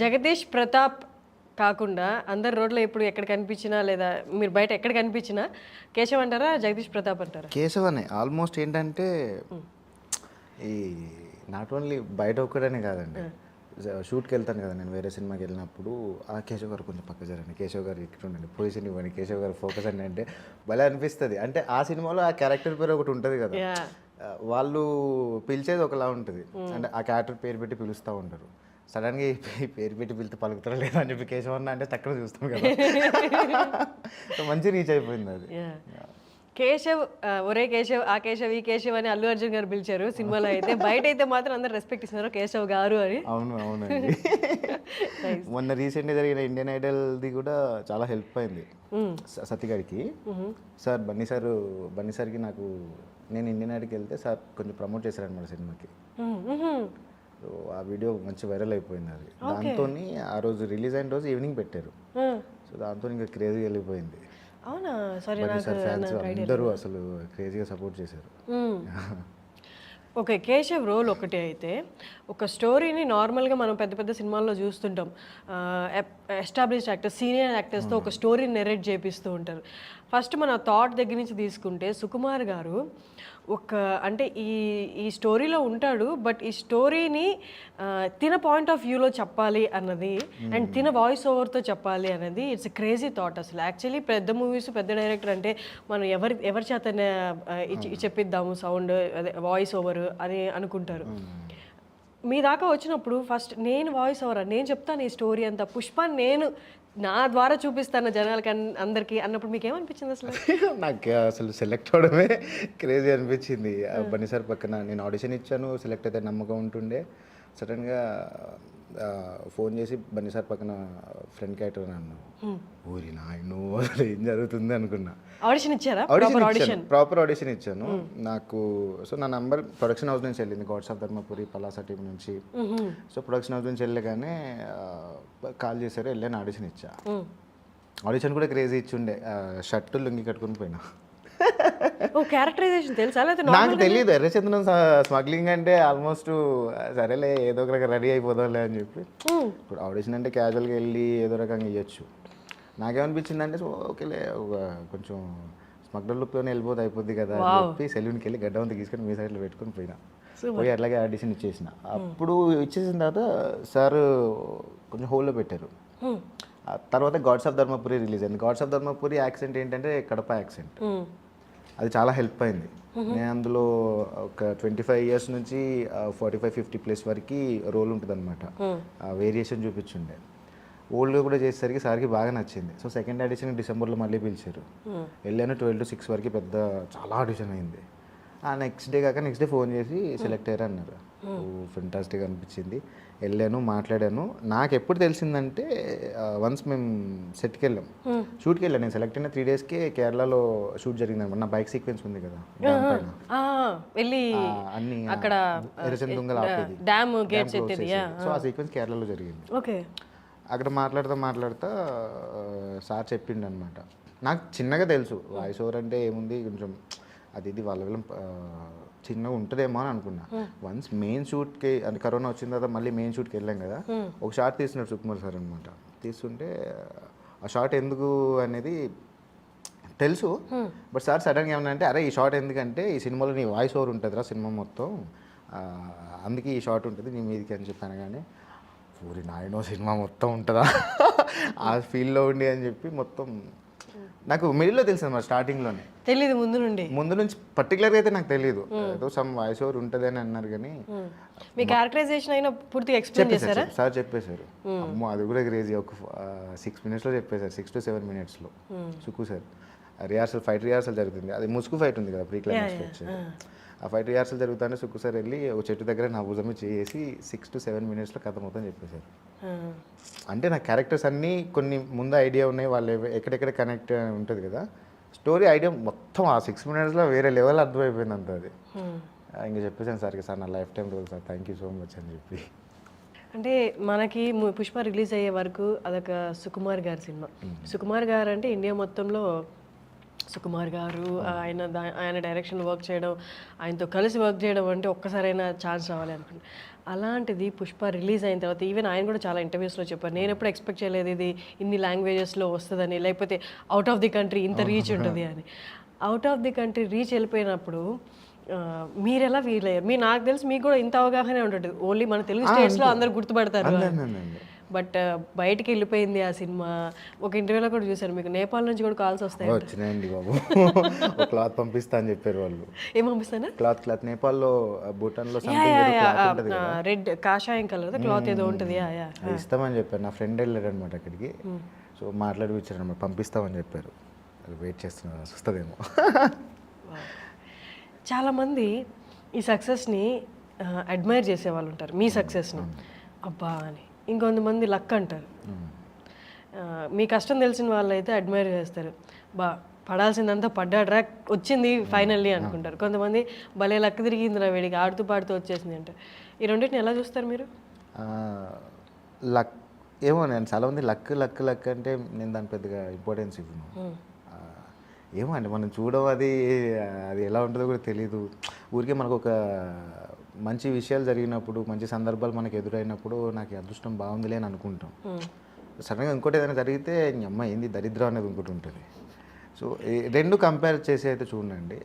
జగదీష్ ప్రతాప్ కాకుండా అందరు రోడ్లో ఎప్పుడు ఎక్కడ కనిపించినా లేదా మీరు బయట ఎక్కడ కనిపించినా కేశవ్ అంటారా జగదీష్ ప్రతాప్ అంటారా? కేశవ్ అనే ఆల్మోస్ట్ ఏంటంటే ఈ నాట్ ఓన్లీ బయట ఒక్కడనే కాదండి, షూట్కి వెళ్తాను కదా నేను వేరే సినిమాకి వెళ్ళినప్పుడు ఆ కేశవ్ గారు కొంచెం పక్క జరండి, కేశవ్ గారు ఇక్కడ ఉండండి, పొజిషన్ ఇవ్వండి, కేశవ్ గారు ఫోకస్ అండి అంటే భలే అనిపిస్తుంది. అంటే ఆ సినిమాలో ఆ క్యారెక్టర్ పేరు ఒకటి ఉంటుంది కదా, వాళ్ళు పిలిచేది ఒకలా ఉంటుంది, అంటే ఆ క్యారెక్టర్ పేరు పెట్టి పిలుస్తూ ఉంటారు. సడన్గా ఈ పేరు పెట్టి పిలితే పలుకుతారా లేదా అని చెప్పి కేశవ్ అన్న అంటే తక్కువ చూస్తాం కదా. మంచి రీచ్ అయిపోయింది అది. కేశవ్ ఒరే కేశవ్ ఆ కేశవ్ ఈ కేశవ్ అని అల్లు అర్జున్ గారు పిలిచారు సినిమాలో, అయితే బయట అయితే మాత్రం అందరు రెస్పెక్ట్ ఇస్తున్నారు కేశవ్ గారు అని. అవును అవునండి. మొన్న రీసెంట్గా జరిగిన ఇండియన్ ఐడల్ది కూడా చాలా హెల్ప్ అయింది సతీ గారికి. సార్ బన్నీ సార్కి నాకు నేను ఇండియన్ ఐడల్కి వెళ్తే సార్ కొంచెం ప్రమోట్ చేశారనమాట సినిమాకి. సో ఆ వీడియో మంచి వైరల్ అయిపోయింది అది. దాంతో ఆ రోజు రిలీజ్ అయిన రోజు ఈవినింగ్ పెట్టారు. సో దాంతో ఇంకా క్రేజీగా వెళ్ళిపోయింది. అవునా? సరే, ఫ్యాన్స్ అందరూ అసలు క్రేజీగా సపోర్ట్ చేశారు. ఓకే, కేశవ్ రోల్ ఒకటి అయితే ఒక స్టోరీని నార్మల్గా మనం పెద్ద పెద్ద సినిమాల్లో చూస్తుంటాం, ఎస్టాబ్లిష్డ్ యాక్టర్స్ సీనియర్ యాక్టర్స్తో ఒక స్టోరీని నెరేట్ చేపిస్తూ ఉంటారు. ఫస్ట్ మన థాట్ దగ్గర నుంచి తీసుకుంటే సుకుమార్ గారు ఒక అంటే ఈ స్టోరీలో ఉంటాడు, బట్ ఈ స్టోరీని తిన పాయింట్ ఆఫ్ వ్యూలో చెప్పాలి అన్నది అండ్ తిన వాయిస్ ఓవర్తో చెప్పాలి అనేది ఇట్స్ క్రేజీ థాట్. అసలు యాక్చువల్లీ పెద్ద మూవీస్ పెద్ద డైరెక్టర్ అంటే మనం ఎవరి చేతనే చెప్పిద్దాము సౌండ్ అదే వాయిస్ ఓవర్ అని అనుకుంటారు. మీ దాకా వచ్చినప్పుడు ఫస్ట్ నేను వాయిస్ ఓవర్ నేను చెప్తాను ఈ స్టోరీ అంతా, పుష్ప నేను నా ద్వారా చూపిస్తాను జనాలకి అందరికీ అన్నప్పుడు మీకు ఏమనిపించింది అసలు? నాకు అసలు సెలెక్ట్ అవడమే క్రేజీ అనిపించింది. బన్నీ సార్ పక్కన నేను ఆడిషన్ ఇచ్చాను, సెలెక్ట్ అయితే నమ్మకం ఉంటుండే. సడన్గా ఫోన్ చేసి బన్నీ సార్ పక్కన ఫ్రెండ్ క్యారెక్టర్ అన్నాను, ఊరి నాయను అసలు ఏం జరుగుతుంది అనుకున్నా. ఆడిషన్ ఇచ్చారా? ప్రాపర్ ఆడిషన్ ఇచ్చాను. నాకు సో నా నంబర్ ప్రొడక్షన్ హౌస్ నుంచి వెళ్ళింది, God's of Dharmapuri Palasa team నుంచి. సో ప్రొడక్షన్ హౌస్ నుంచి వెళ్ళగానే కాల్ చేశారు, వెళ్ళాను ఆడిషన్ ఇచ్చా. ఆడిషన్ కూడా క్రేజీ ఇచ్చుండే, షర్టు లుంగి కట్టుకుని పోయినా. క్యారెక్టరైజేషన్ తెలుసా? నాకు తెలియదు ఎర్రచందనం స్మగ్లింగ్ అంటే ఆల్మోస్ట్ సరేలే ఏదో ఒక రకంగా రెడీ అయిపోదాంలే అని చెప్పి. ఇప్పుడు ఆడిషన్ అంటే క్యాజువల్గా వెళ్ళి ఏదో రకంగా ఇవ్వచ్చు. నాకేమనిపించింది అంటే ఓకేలే కొంచెం స్మగ్లర్ లుక్లోనే వెళ్ళిపోతే అయిపోద్ది కదా అని చెప్పి సెలూన్కి వెళ్ళి గడ్డ వంత తీసుకొని మీ సైడ్లో పెట్టుకొని పోయి అట్లాగే ఆడిషన్ ఇచ్చేసిన. అప్పుడు ఇచ్చేసిన తర్వాత సార్ కొంచెం హోల్లో పెట్టారు. తర్వాత గాడ్స్ ఆఫ్ ధర్మపురి రిలీజ్ అయింది. గాడ్స్ ఆఫ్ ధర్మపురి యాక్సెంట్ ఏంటంటే కడప యాక్సెంట్, అది చాలా హెల్ప్ అయింది. నేను అందులో ఒక 25 years నుంచి 45-50+ వరకు రోల్ ఉంటుంది అనమాట. వేరియేషన్ చూపించుండే ఓల్డ్గా కూడా చేసేసరికి సార్కి బాగా నచ్చింది. సో సెకండ్ ఆడిషన్ డిసెంబర్లో మళ్ళీ పిలిచారు. వెళ్ళాను 12 to 6 వరకు పెద్ద చాలా ఆడిషన్ అయింది. నెక్స్ట్ డే ఫోన్ చేసి సెలెక్ట్ అయ్యారు అన్నారు. ఫెంటాస్టిక్ అనిపించింది. వెళ్ళాను, మాట్లాడాను. నాకు ఎప్పుడు తెలిసిందంటే వన్స్ మేము సెట్కి వెళ్ళాం, షూట్కి వెళ్ళాను. నేను సెలెక్ట్ అయిన 3 daysకే కేరళలో షూట్ జరిగింది అనమాట. నా బైక్ సీక్వెన్స్ ఉంది కదా అన్ని ఎర్రచందుంగలు ఆపేది, సో ఆ సీక్వెన్స్ కేరళలో జరిగింది. అక్కడ మాట్లాడుతా సార్ చెప్పిండు అనమాట. నాకు చిన్నగా తెలుసు వాయిస్ ఓవర్ అంటే ఏముంది, కొంచెం అది ఇది వాళ్ళ చిన్నగా ఉంటుందేమో అని అనుకున్నా. వన్స్ మెయిన్ షూట్కి అది కరోనా వచ్చిన తర్వాత మళ్ళీ మెయిన్ షూట్కి వెళ్ళాం కదా, ఒక షార్ట్ తీస్తున్నాడు సుకుమార్ సార్ అనమాట. తీస్తుంటే ఆ షార్ట్ ఎందుకు అనేది తెలుసు, బట్ సార్ సడన్గా ఏమన్నా అంటే అరే ఈ షార్ట్ ఎందుకంటే ఈ సినిమాలో నీ వాయిస్ ఓవర్ ఉంటుందిరా సినిమా మొత్తం, అందుకే ఈ షార్ట్ ఉంటుంది నీ మీదకి అని చెప్పాను. కానీ ఊరి నాయనో సినిమా మొత్తం ఉంటుందా ఆ ఫీల్డ్లో ఉండి అని చెప్పి మొత్తం నాకు మిడిల్లో తెలుసు అన్నమాట. స్టార్టింగ్లోనే తెలియదు, ముందు నుంచి పర్టికులర్గా అయితే నాకు తెలియదు. ఏదో సమ్ వాయిస్ ఓవర్ ఉంటుంది అని అన్నారు. కానీ మీ క్యారెక్టరైజేషన్ అయినా పూర్తిగా ఎక్స్ప్లెయిన్ చేశారా? సార్ చెప్పేశారు. అమ్మో అది కూడా క్రేజీ. ఒక 6 minutesలో చెప్పేశారు, 6 to 7 minutesలో. సుకు సార్ ఫైట్ రిహార్సల్ జరుగుతుంది, అది ముసుగు ఫైట్ ఉంది కదా ప్రీ క్లైమాక్స్లో వచ్చేది. ఆ ఫైట్ రిహార్సల్ జరుగుతుంటే సుక్కు సార్ వెళ్ళి ఒక చెట్టు దగ్గర నా భుజం చేసి 6 to 7 minutesలో కథ మొత్తం చెప్పేశారు. అంటే నా క్యారెక్టర్స్ అన్నీ కొన్ని ముందు ఐడియా ఉన్నాయి, వాళ్ళు ఎక్కడెక్కడ కనెక్ట్ ఉంటుంది కదా స్టోరీ ఐడియా మొత్తం ఆ 6 minutesలో వేరే లెవెల్ అర్థమైపోయింది అంత. అది ఇంకా చెప్పేసాను సార్కి, సార్ నా life time role sir, thank you so much అని చెప్పి. అంటే మనకి పుష్ప రిలీజ్ అయ్యే వరకు అదొక సుకుమార్ గారి సినిమా. సుకుమార్ గారు అంటే ఇండియా మొత్తంలో సుకుమార్ గారు ఆయన డైరెక్షన్ వర్క్ చేయడం, ఆయనతో కలిసి వర్క్ చేయడం అంటే ఒక్కసారైనా ఛాన్స్ రావాలి అనుకుంటున్నాను. అలాంటిది పుష్ప రిలీజ్ అయిన తర్వాత ఈవెన్ ఆయన కూడా చాలా ఇంటర్వ్యూస్లో చెప్పారు, నేను ఎప్పుడు ఎక్స్పెక్ట్ చేయలేదు ఇది ఇన్ని లాంగ్వేజెస్లో వస్తుందని, లేకపోతే అవుట్ ఆఫ్ ది కంట్రీ ఇంత రీచ్ ఉంటుంది అని. Out of the country reach వెళ్ళిపోయినప్పుడు మీరు ఎలా ఫీల్ అయ్యారు? నాకు తెలిసి మీకు కూడా ఇంత అవగాహన ఉంటుంది, ఓన్లీ మన తెలుగు స్టేట్స్లో అందరు గుర్తుపడతారు, బట్ బయటికి వెళ్ళిపోయింది ఆ సినిమా. ఒక ఇంటర్వ్యూలో కూడా చూసారు, మీకు నేపాల్ నుంచి కూడా కాల్స్ వస్తాయి. వచ్చినాయండి బాబు. ఒక క్లాత్ పంపిస్తా అని చెప్పారు వాళ్ళు. ఏం పంపిస్తానా? క్లాత్ నేపాల్లో భూటాన్లో రెడ్ కాషాయం కలర్ క్లాత్ ఏదో ఉంటుంది, ఇస్తామని చెప్పారు. నా ఫ్రెండ్ వెళ్ళాడు అనమాట అక్కడికి, సో మాట్లాడి వచ్చారనమాట, పంపిస్తామని చెప్పారు. అది వెయిట్ చేస్తున్నారు, వస్తుందేమో. చాలామంది ఈ సక్సెస్ని అడ్మైర్ చేసేవాళ్ళు ఉంటారు, మీ సక్సెస్ని అబ్బా అని. ఇంకొంతమంది లక్ అంటారు. మీ కష్టం తెలిసిన వాళ్ళు అయితే అడ్మైర్ చేస్తారు, బా పడాల్సిందంతా పడ్డాడ్రా వచ్చింది ఫైనల్లీ అనుకుంటారు. కొంతమంది భలే లక్ తిరిగిందిరా వీడికి, ఆడుతూ పాడుతూ వచ్చేసింది అంటారు. ఈ రెండింటిని ఎలా చూస్తారు మీరు? లక్ ఏమో, నేను చాలామంది లక్ అంటే నేను దాని పెద్దగా ఇంపార్టెన్స్ ఇవ్వను. ఏమో అండి, మనం చూడడం అది ఎలా ఉంటుందో కూడా తెలీదు. ఊరికే మనకు ఒక మంచి విషయాలు జరిగినప్పుడు, మంచి సందర్భాలు మనకు ఎదురైనప్పుడు నాకు అదృష్టం బాగుందిలే అని అనుకుంటాం. సడన్గా ఇంకోటి ఏదైనా జరిగితే అమ్మ ఏంది దరిద్రం అనేది ఇంకోటి ఉంటుంది. సో రెండు కంపేర్ చేసి అయితే చూడండి.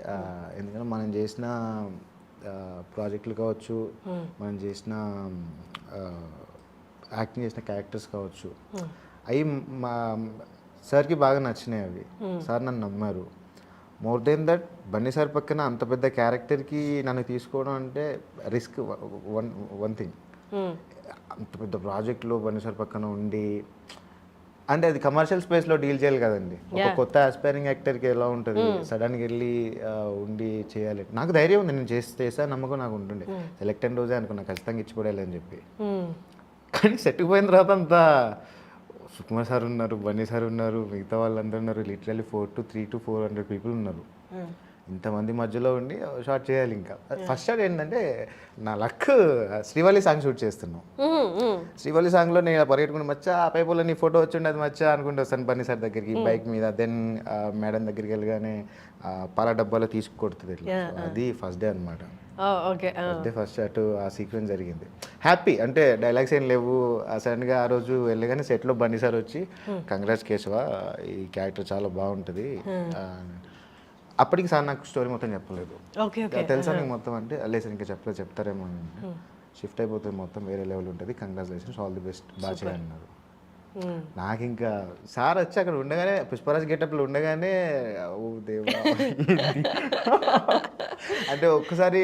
ఎందుకంటే మనం చేసిన ప్రాజెక్టులు కావచ్చు, మనం చేసిన యాక్టింగ్ చేసిన క్యారెక్టర్స్ కావచ్చు, అవి మా సార్కి బాగా నచ్చినాయి. అవి సార్ నన్ను నమ్మారు. More than that Bunny sir పక్కన అంత పెద్ద క్యారెక్టర్కి నన్ను తీసుకోవడం అంటే రిస్క్. వన్ థింగ్, అంత పెద్ద ప్రాజెక్ట్లో బన్నీ సార్ పక్కన ఉండి అంటే అది కమర్షియల్ స్పేస్లో డీల్ చేయాలి కదండి. ఒక కొత్త ఆస్పైరింగ్ యాక్టర్కి ఎలా ఉంటుంది సడన్గా వెళ్ళి ఉండి చేయాలి. నాకు ధైర్యం ఉంది, నేను చేసా నమ్మకం నాకు ఉంటుండే. సెలెక్ట్ అయిన రోజే అనుకున్నా ఖచ్చితంగా ఇచ్చిపోయాలి అని చెప్పి. కానీ సెట్కి పోయిన తర్వాత అంతా సుకుమార్ సార్ ఉన్నారు, బన్నీ సార్ ఉన్నారు, మిగతా వాళ్ళందరూ ఉన్నారు. లిటరల్లీ 300 to 400 పీపుల్ ఉన్నారు. ఇంతమంది మధ్యలో ఉండి షార్ట్ చేయాలి. ఇంకా ఫస్ట్ షాట్ ఏంటంటే నా లక్, శ్రీవల్లి సాంగ్ షూట్ చేస్తున్నాం. శ్రీవల్లి సాంగ్లో నేను పరిగెట్టుకుని మచ్చా ఆ పైపుల్లో నీ ఫోటో వచ్చిండి అది మచ్చా అనుకుంటూ వస్తాను బన్నీ సార్ దగ్గరికి బైక్ మీద. దెన్ మేడం దగ్గరికి వెళ్ళగానే పాల డబ్బాలో తీసుకొడుతుంది. అది ఫస్ట్ డే అనమాట. ఫస్ట్ షాట్ ఆ సీక్వెన్స్ జరిగింది. హ్యాపీ అంటే డైలాగ్స్ ఏం లేవు. సడన్గా ఆ రోజు వెళ్ళగానే సెట్లో బన్నీ సార్ వచ్చి కంగ్రాట్స్ కేశవ, ఈ క్యారెక్టర్ చాలా బాగుంటుంది. అప్పటికి సార్ నాకు స్టోరీ మొత్తం చెప్పలేదు. తెలుసా నీకు మొత్తం అంటే లేదు సార్ ఇంకా చెప్పలేదు, చెప్తారేమో అని. షిఫ్ట్ అయిపోతుంది మొత్తం, వేరే లెవెల్ ఉంటుంది, కంగ్రాచులేషన్స్, ఆల్ ది బెస్ట్, బాగా చేయన్నారు. నాకు ఇంకా సార్ వచ్చి అక్కడ ఉండగానే పుష్పరాజ్ గెటప్లో ఉండగానే ఓ దేవా. అంటే ఒక్కసారి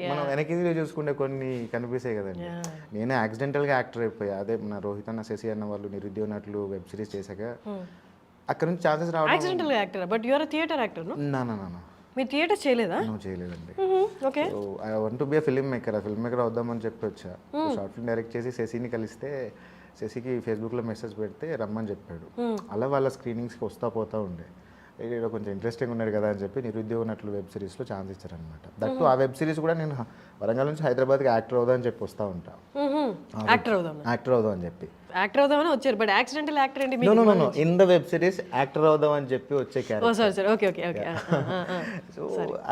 మనం వెనక్కి చూసుకుంటే కొన్ని కనిపిస్తాయి కదండి. నేను యాక్సిడెంటల్గా యాక్టర్ అయిపోయా. అదే మన రోహిత్ అన్న, శశి అన్న వాళ్ళు నిరుద్యోగ నటులు వెబ్ సిరీస్ చేశాక అక్కడ నుంచి ఛాన్సెస్ రావడం. Accidental actor, but you are theatre actor. నా మీరు థియేటర్ చేయలేదా? నువ్వు చేయలేదండి. Okay. So I want to be a film maker అవుదామని చెప్పి వచ్చా. షార్ట్ ఫిల్మ్ డైరెక్ట్ చేసి శశిని కలిస్తే శశికి ఫేస్బుక్లో మెసేజ్ పెడితే రమ్మని చెప్పాడు. అలా వాళ్ళ స్క్రీనింగ్స్కి వస్తా పోతా ఉండే. ఇక్కడ కొంచెం ఇంట్రెస్టింగ్ ఉన్నాడు కదా అని చెప్పి నిరుద్యోగ నటులు వెబ్ సిరీస్లో ఛాన్స్ ఇచ్చారనమాట. దట్టు ఆ వెబ్ సిరీస్ కూడా నేను వరంగల్ నుంచి హైదరాబాద్కి యాక్టర్ అవుదా అని చెప్పి వస్తూ ఉంటా. యాక్టర్ అవుదాం అని చెప్పి వచ్చారు. బట్ యాక్సిడెంటల్ యాక్టర్ ఏంటి? No in the web series actor అవుదాం అని చెప్పి వచ్చే క్యారెక్టర్. సో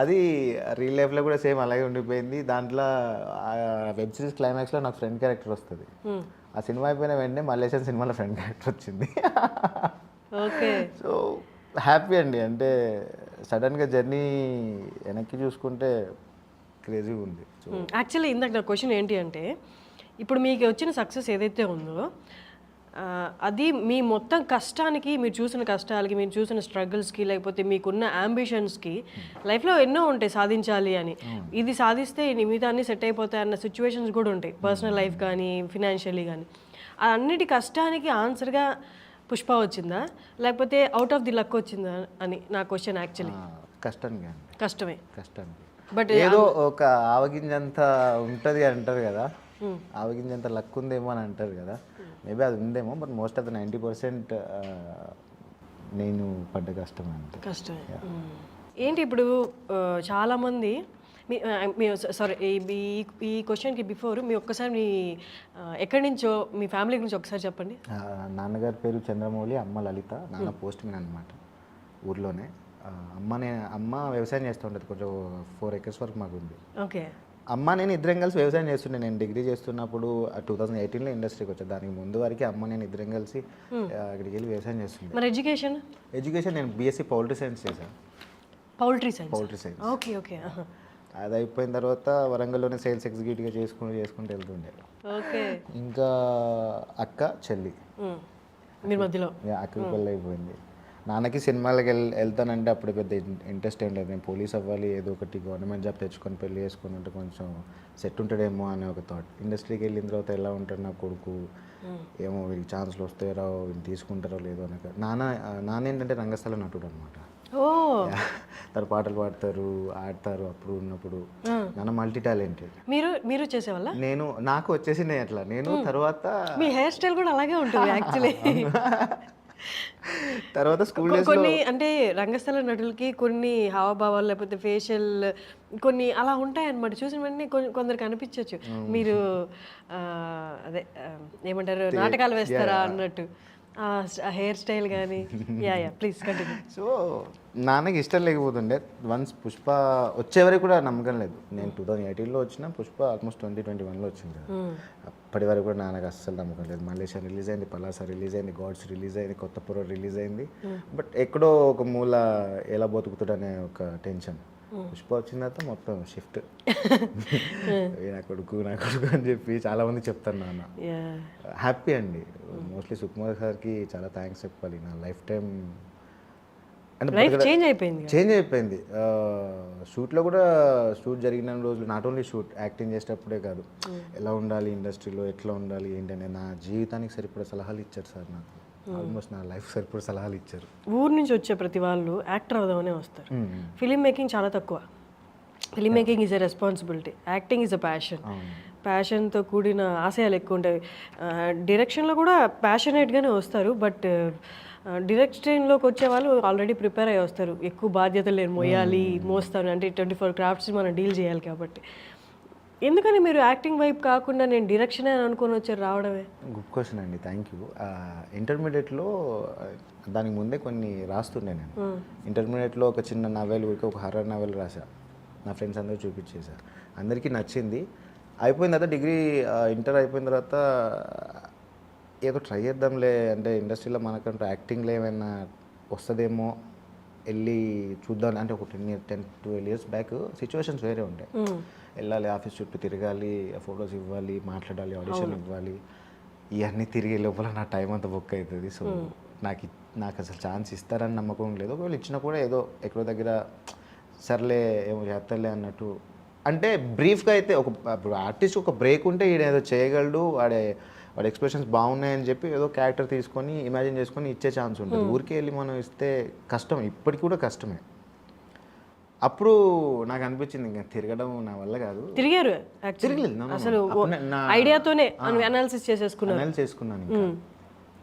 అది రియల్ లైఫ్లో కూడా సేమ్ అలాగే ఉండిపోయింది. దాంట్లో వెబ్ సిరీస్ క్లైమాక్స్లో నాకు ఫ్రెండ్ క్యారెక్టర్ వస్తుంది. ఆ సినిమా అయిపోయిన వెంటనే మలేషియన్ సినిమాలో ఫ్రెండ్ క్యారెక్టర్ వచ్చింది. సో హ్యాపీ అండి. అంటే సడన్గా జర్నీ వెనక్కి చూసుకుంటే క్రేజీగా ఉంది. యాక్చువల్లీ ఇందాక నా క్వశ్చన్ ఏంటి అంటే, ఇప్పుడు మీకు వచ్చిన సక్సెస్ ఏదైతే ఉందో అది మీ మొత్తం కష్టానికి, మీరు చూసిన కష్టాలకి, మీరు చూసిన స్ట్రగుల్స్కి, లేకపోతే మీకున్న అంబిషన్స్కి, లైఫ్లో ఎన్నో ఉంటాయి సాధించాలి అని. ఇది సాధిస్తే మిగతా అన్నీ సెట్ అయిపోతాయి అన్న సిచ్యువేషన్స్ కూడా ఉంటాయి, పర్సనల్ లైఫ్ కానీ ఫినాన్షియలీ కానీ. అన్నిటి కష్టానికి ఆన్సర్గా పుష్ప వచ్చిందా, లేకపోతే అవుట్ ఆఫ్ ది లక్ వచ్చిందా అని నా క్వశ్చన్. యాక్చువల్లీ కష్టమే. బట్ ఏదో ఒక ఆవగింజంత ఉంటుంది అంటారు కదా, ఆవగింజంత లక్ ఉందేమో అని అంటారు కదా. మేబీ అది ఉందేమో, బట్ మోస్ట్ ఆఫ్ ద 90% నేను పడ్డ కష్టమే. ఏంటి ఇప్పుడు చాలామంది సారీ ఈ క్వశ్చన్కి బిఫోర్ మీ ఒక్కసారి మీ ఎక్కడి నుంచో మీ ఫ్యామిలీ గురించి ఒకసారి చెప్పండి. నాన్నగారి పేరు చంద్రమౌళి, అమ్మ లలిత, నాన్న పోస్ట్ మ్యాన్ అనమాట ఊర్లోనే. అమ్మ వ్యవసాయం చేస్తూ ఉంటుంది, కొంచెం 4 acres వరకు మాకు ఉంది. ఓకే. అమ్మ నేను ఇద్దరం కలిసి వ్యవసాయం చేస్తుండే. నేను డిగ్రీ చేస్తున్నప్పుడు 2018లో ఇండస్ట్రీకి వచ్చాను. దానికి ముందు వరకు అమ్మ నేను ఇద్దరం కలిసి అక్కడికి వెళ్ళి వ్యవసాయం చేస్తుండే. మరి ఎడ్యుకేషన్ నేను బీఎస్సీ పౌల్ట్రీ సైన్స్ చేశాను. Poultry science. Poultry science. Okay okay. అది అయిపోయిన తర్వాత వరంగల్లోనే సేల్స్ ఎగ్జిక్యూటివ్గా చేసుకుంటూ వెళ్తుండే. ఓకే. ఇంకా అక్క చెల్లి మీరు మధ్యలో అక్కకి పెళ్ళి అయిపోయింది. నాన్నకి సినిమాలకు వెళ్తానంటే అప్పుడు పెద్ద ఇంట్రెస్ట్ ఏం లేదు. నేను పోలీస్ అవ్వాలి, ఏదో ఒకటి గవర్నమెంట్ జాబ్ తెచ్చుకొని పెళ్లి చేసుకుని ఉంటే కొంచెం సెట్ ఉంటాడేమో అనే ఒక థాట్. ఇండస్ట్రీకి వెళ్ళిన తర్వాత ఎలా ఉంటాడు నా కొడుకు, ఏమో వీళ్ళకి ఛాన్స్లు వస్తాయో వీళ్ళు తీసుకుంటారో లేదో అనక. నాన్న ఏంటంటే రంగస్థల నటుడు అనమాట. తను పాటలు పాడతారు, ఆడతారు. అప్పుడు ఉన్నప్పుడు నాన్న మల్టీ టాలెంటెడ్. మీరు చేసేవాళ్ళ? నాకు వచ్చేసింది అట్లా. నేను తర్వాత మీ హెయిర్ స్టైల్ కూడా అలాగే ఉంటుంది యాక్చువల్లీ. తర్వాత స్కూల్ కొన్ని అంటే రంగస్థల నటులకి కొన్ని హావభావాలు లేకపోతే ఫేషియల్ కొన్ని అలా ఉంటాయి అన్నమాట. చూసిన వెంటనే కొందరికి అనిపించవచ్చు మీరు అదే ఏమంటారు నాటకాలు వేస్తారా అన్నట్టు. హెయిర్ స్టైల్ కానీ. Yeah please continue. సో నాన్నకి ఇష్టం లేకపోతుండే. వన్స్ పుష్ప వచ్చే వరకు కూడా నమ్మకం లేదు. నేను 2018లో వచ్చిన, పుష్ప ఆల్మోస్ట్ 2021లో వచ్చింది కదా. అప్పటి వరకు కూడా నాన్నకి అస్సలు నమ్మకం లేదు. మలేషియా రిలీజ్ అయింది, పలాస రిలీజ్ అయింది, గాడ్స్ రిలీజ్ అయింది, కొత్తపురం రిలీజ్ అయింది. బట్ ఎక్కడో ఒక మూల ఎలా బతుకుతాడనే ఒక టెన్షన్. పుష్ప వచ్చిన తర్వాత మొత్తం షిఫ్ట్. నా కొడుకు అని చెప్పి చాలా మంది చెప్తారు నాన్న. హ్యాపీ అండి. మోస్ట్లీ సుకుమార్ సార్కి చాలా థ్యాంక్స్ చెప్పాలి. నా లైఫ్ టైం అంటే చేంజ్ అయిపోయింది. షూట్లో కూడా షూట్ జరిగిన రోజులు నాట్ ఓన్లీ షూట్, యాక్టింగ్ చేసేటప్పుడే కాదు, ఎలా ఉండాలి ఇండస్ట్రీలో, ఎట్లా ఉండాలి ఏంటనే నా జీవితానికి సరిపడే సలహాలు ఇచ్చారు సార్. నాకు ఆల్మోస్ట్ నా లైఫ్ సరిపడే సలహాలు ఇచ్చారు. ఊరు నుంచి వచ్చే ప్రతి వాళ్ళు యాక్టర్ అవుదామనే వస్తారు. ఫిలిం మేకింగ్ చాలా తక్కువ. Film making is a responsibility, acting is a passion. ప్యాషన్తో కూడిన ఆశయాలు ఎక్కువ ఉంటాయి. డైరెక్షన్లో కూడా ప్యాషనేట్గానే వస్తారు. బట్ డైరెక్షన్లోకి వచ్చే వాళ్ళు ఆల్రెడీ ప్రిపేర్ అయ్యి వస్తారు. ఎక్కువ బాధ్యతలు నేను మోస్తాను అంటే 24 క్రాఫ్ట్స్ మనం డీల్ చేయాలి కాబట్టి. ఎందుకని మీరు యాక్టింగ్ వైపు కాకుండా నేను డైరెక్షనే అని అనుకుని వచ్చారు రావడమే? గుడ్ క్వశ్చన్ అండి, థ్యాంక్ యూ. ఇంటర్మీడియట్లో దానికి ముందే కొన్ని రాస్తుండే నేను. ఇంటర్మీడియట్లో ఒక చిన్న నవెల్, ఒక హర్రర్ నవెల్ రాసా. నా ఫ్రెండ్స్ అందరూ చూపించేసా, అందరికీ నచ్చింది. అయిపోయిన తర్వాత డిగ్రీ ఇంటర్ అయిపోయిన తర్వాత ఏదో ట్రై చేద్దాంలే, అంటే ఇండస్ట్రీలో మనకంటూ యాక్టింగ్లో ఏమైనా వస్తుందేమో వెళ్ళి చూద్దాం. అంటే ఒక 10-12 years బ్యాక్ సిచ్యువేషన్స్ వేరే ఉంటాయి. వెళ్ళాలి, ఆఫీస్ చుట్టూ తిరగాలి, ఫొటోస్ ఇవ్వాలి, మాట్లాడాలి, ఆడిషన్ ఇవ్వాలి. ఇవన్నీ తిరిగే లోపల నా టైం అంతా బుక్ అవుతుంది. సో నాకు అసలు ఛాన్స్ ఇస్తారని నమ్మకం లేదు. ఒకవేళ ఇచ్చినా కూడా ఏదో ఎక్కడో దగ్గర సర్లే ఏమో చేస్తారులే అన్నట్టు. అంటే బ్రీఫ్గా అయితే ఇప్పుడు ఆర్టిస్ట్ ఒక బ్రేక్ ఉంటే ఈయన ఏదో చేయగలడు, వాడి ఎక్స్ప్రెషన్స్ బాగున్నాయని చెప్పి ఏదో క్యారెక్టర్ తీసుకొని ఇమాజిన్ చేసుకొని ఇచ్చే ఛాన్స్ ఉంటుంది. ఊరికే వెళ్ళి మనం ఇస్తే కష్టం, ఇప్పటికి కూడా కష్టమే. అప్పుడు నాకు అనిపించింది ఇంకా తిరగడం నా వల్ల కాదు. తిరగలేదు అసలు, ఐడియాతోనే అనాలిసిస్ చేసుకున్నాను.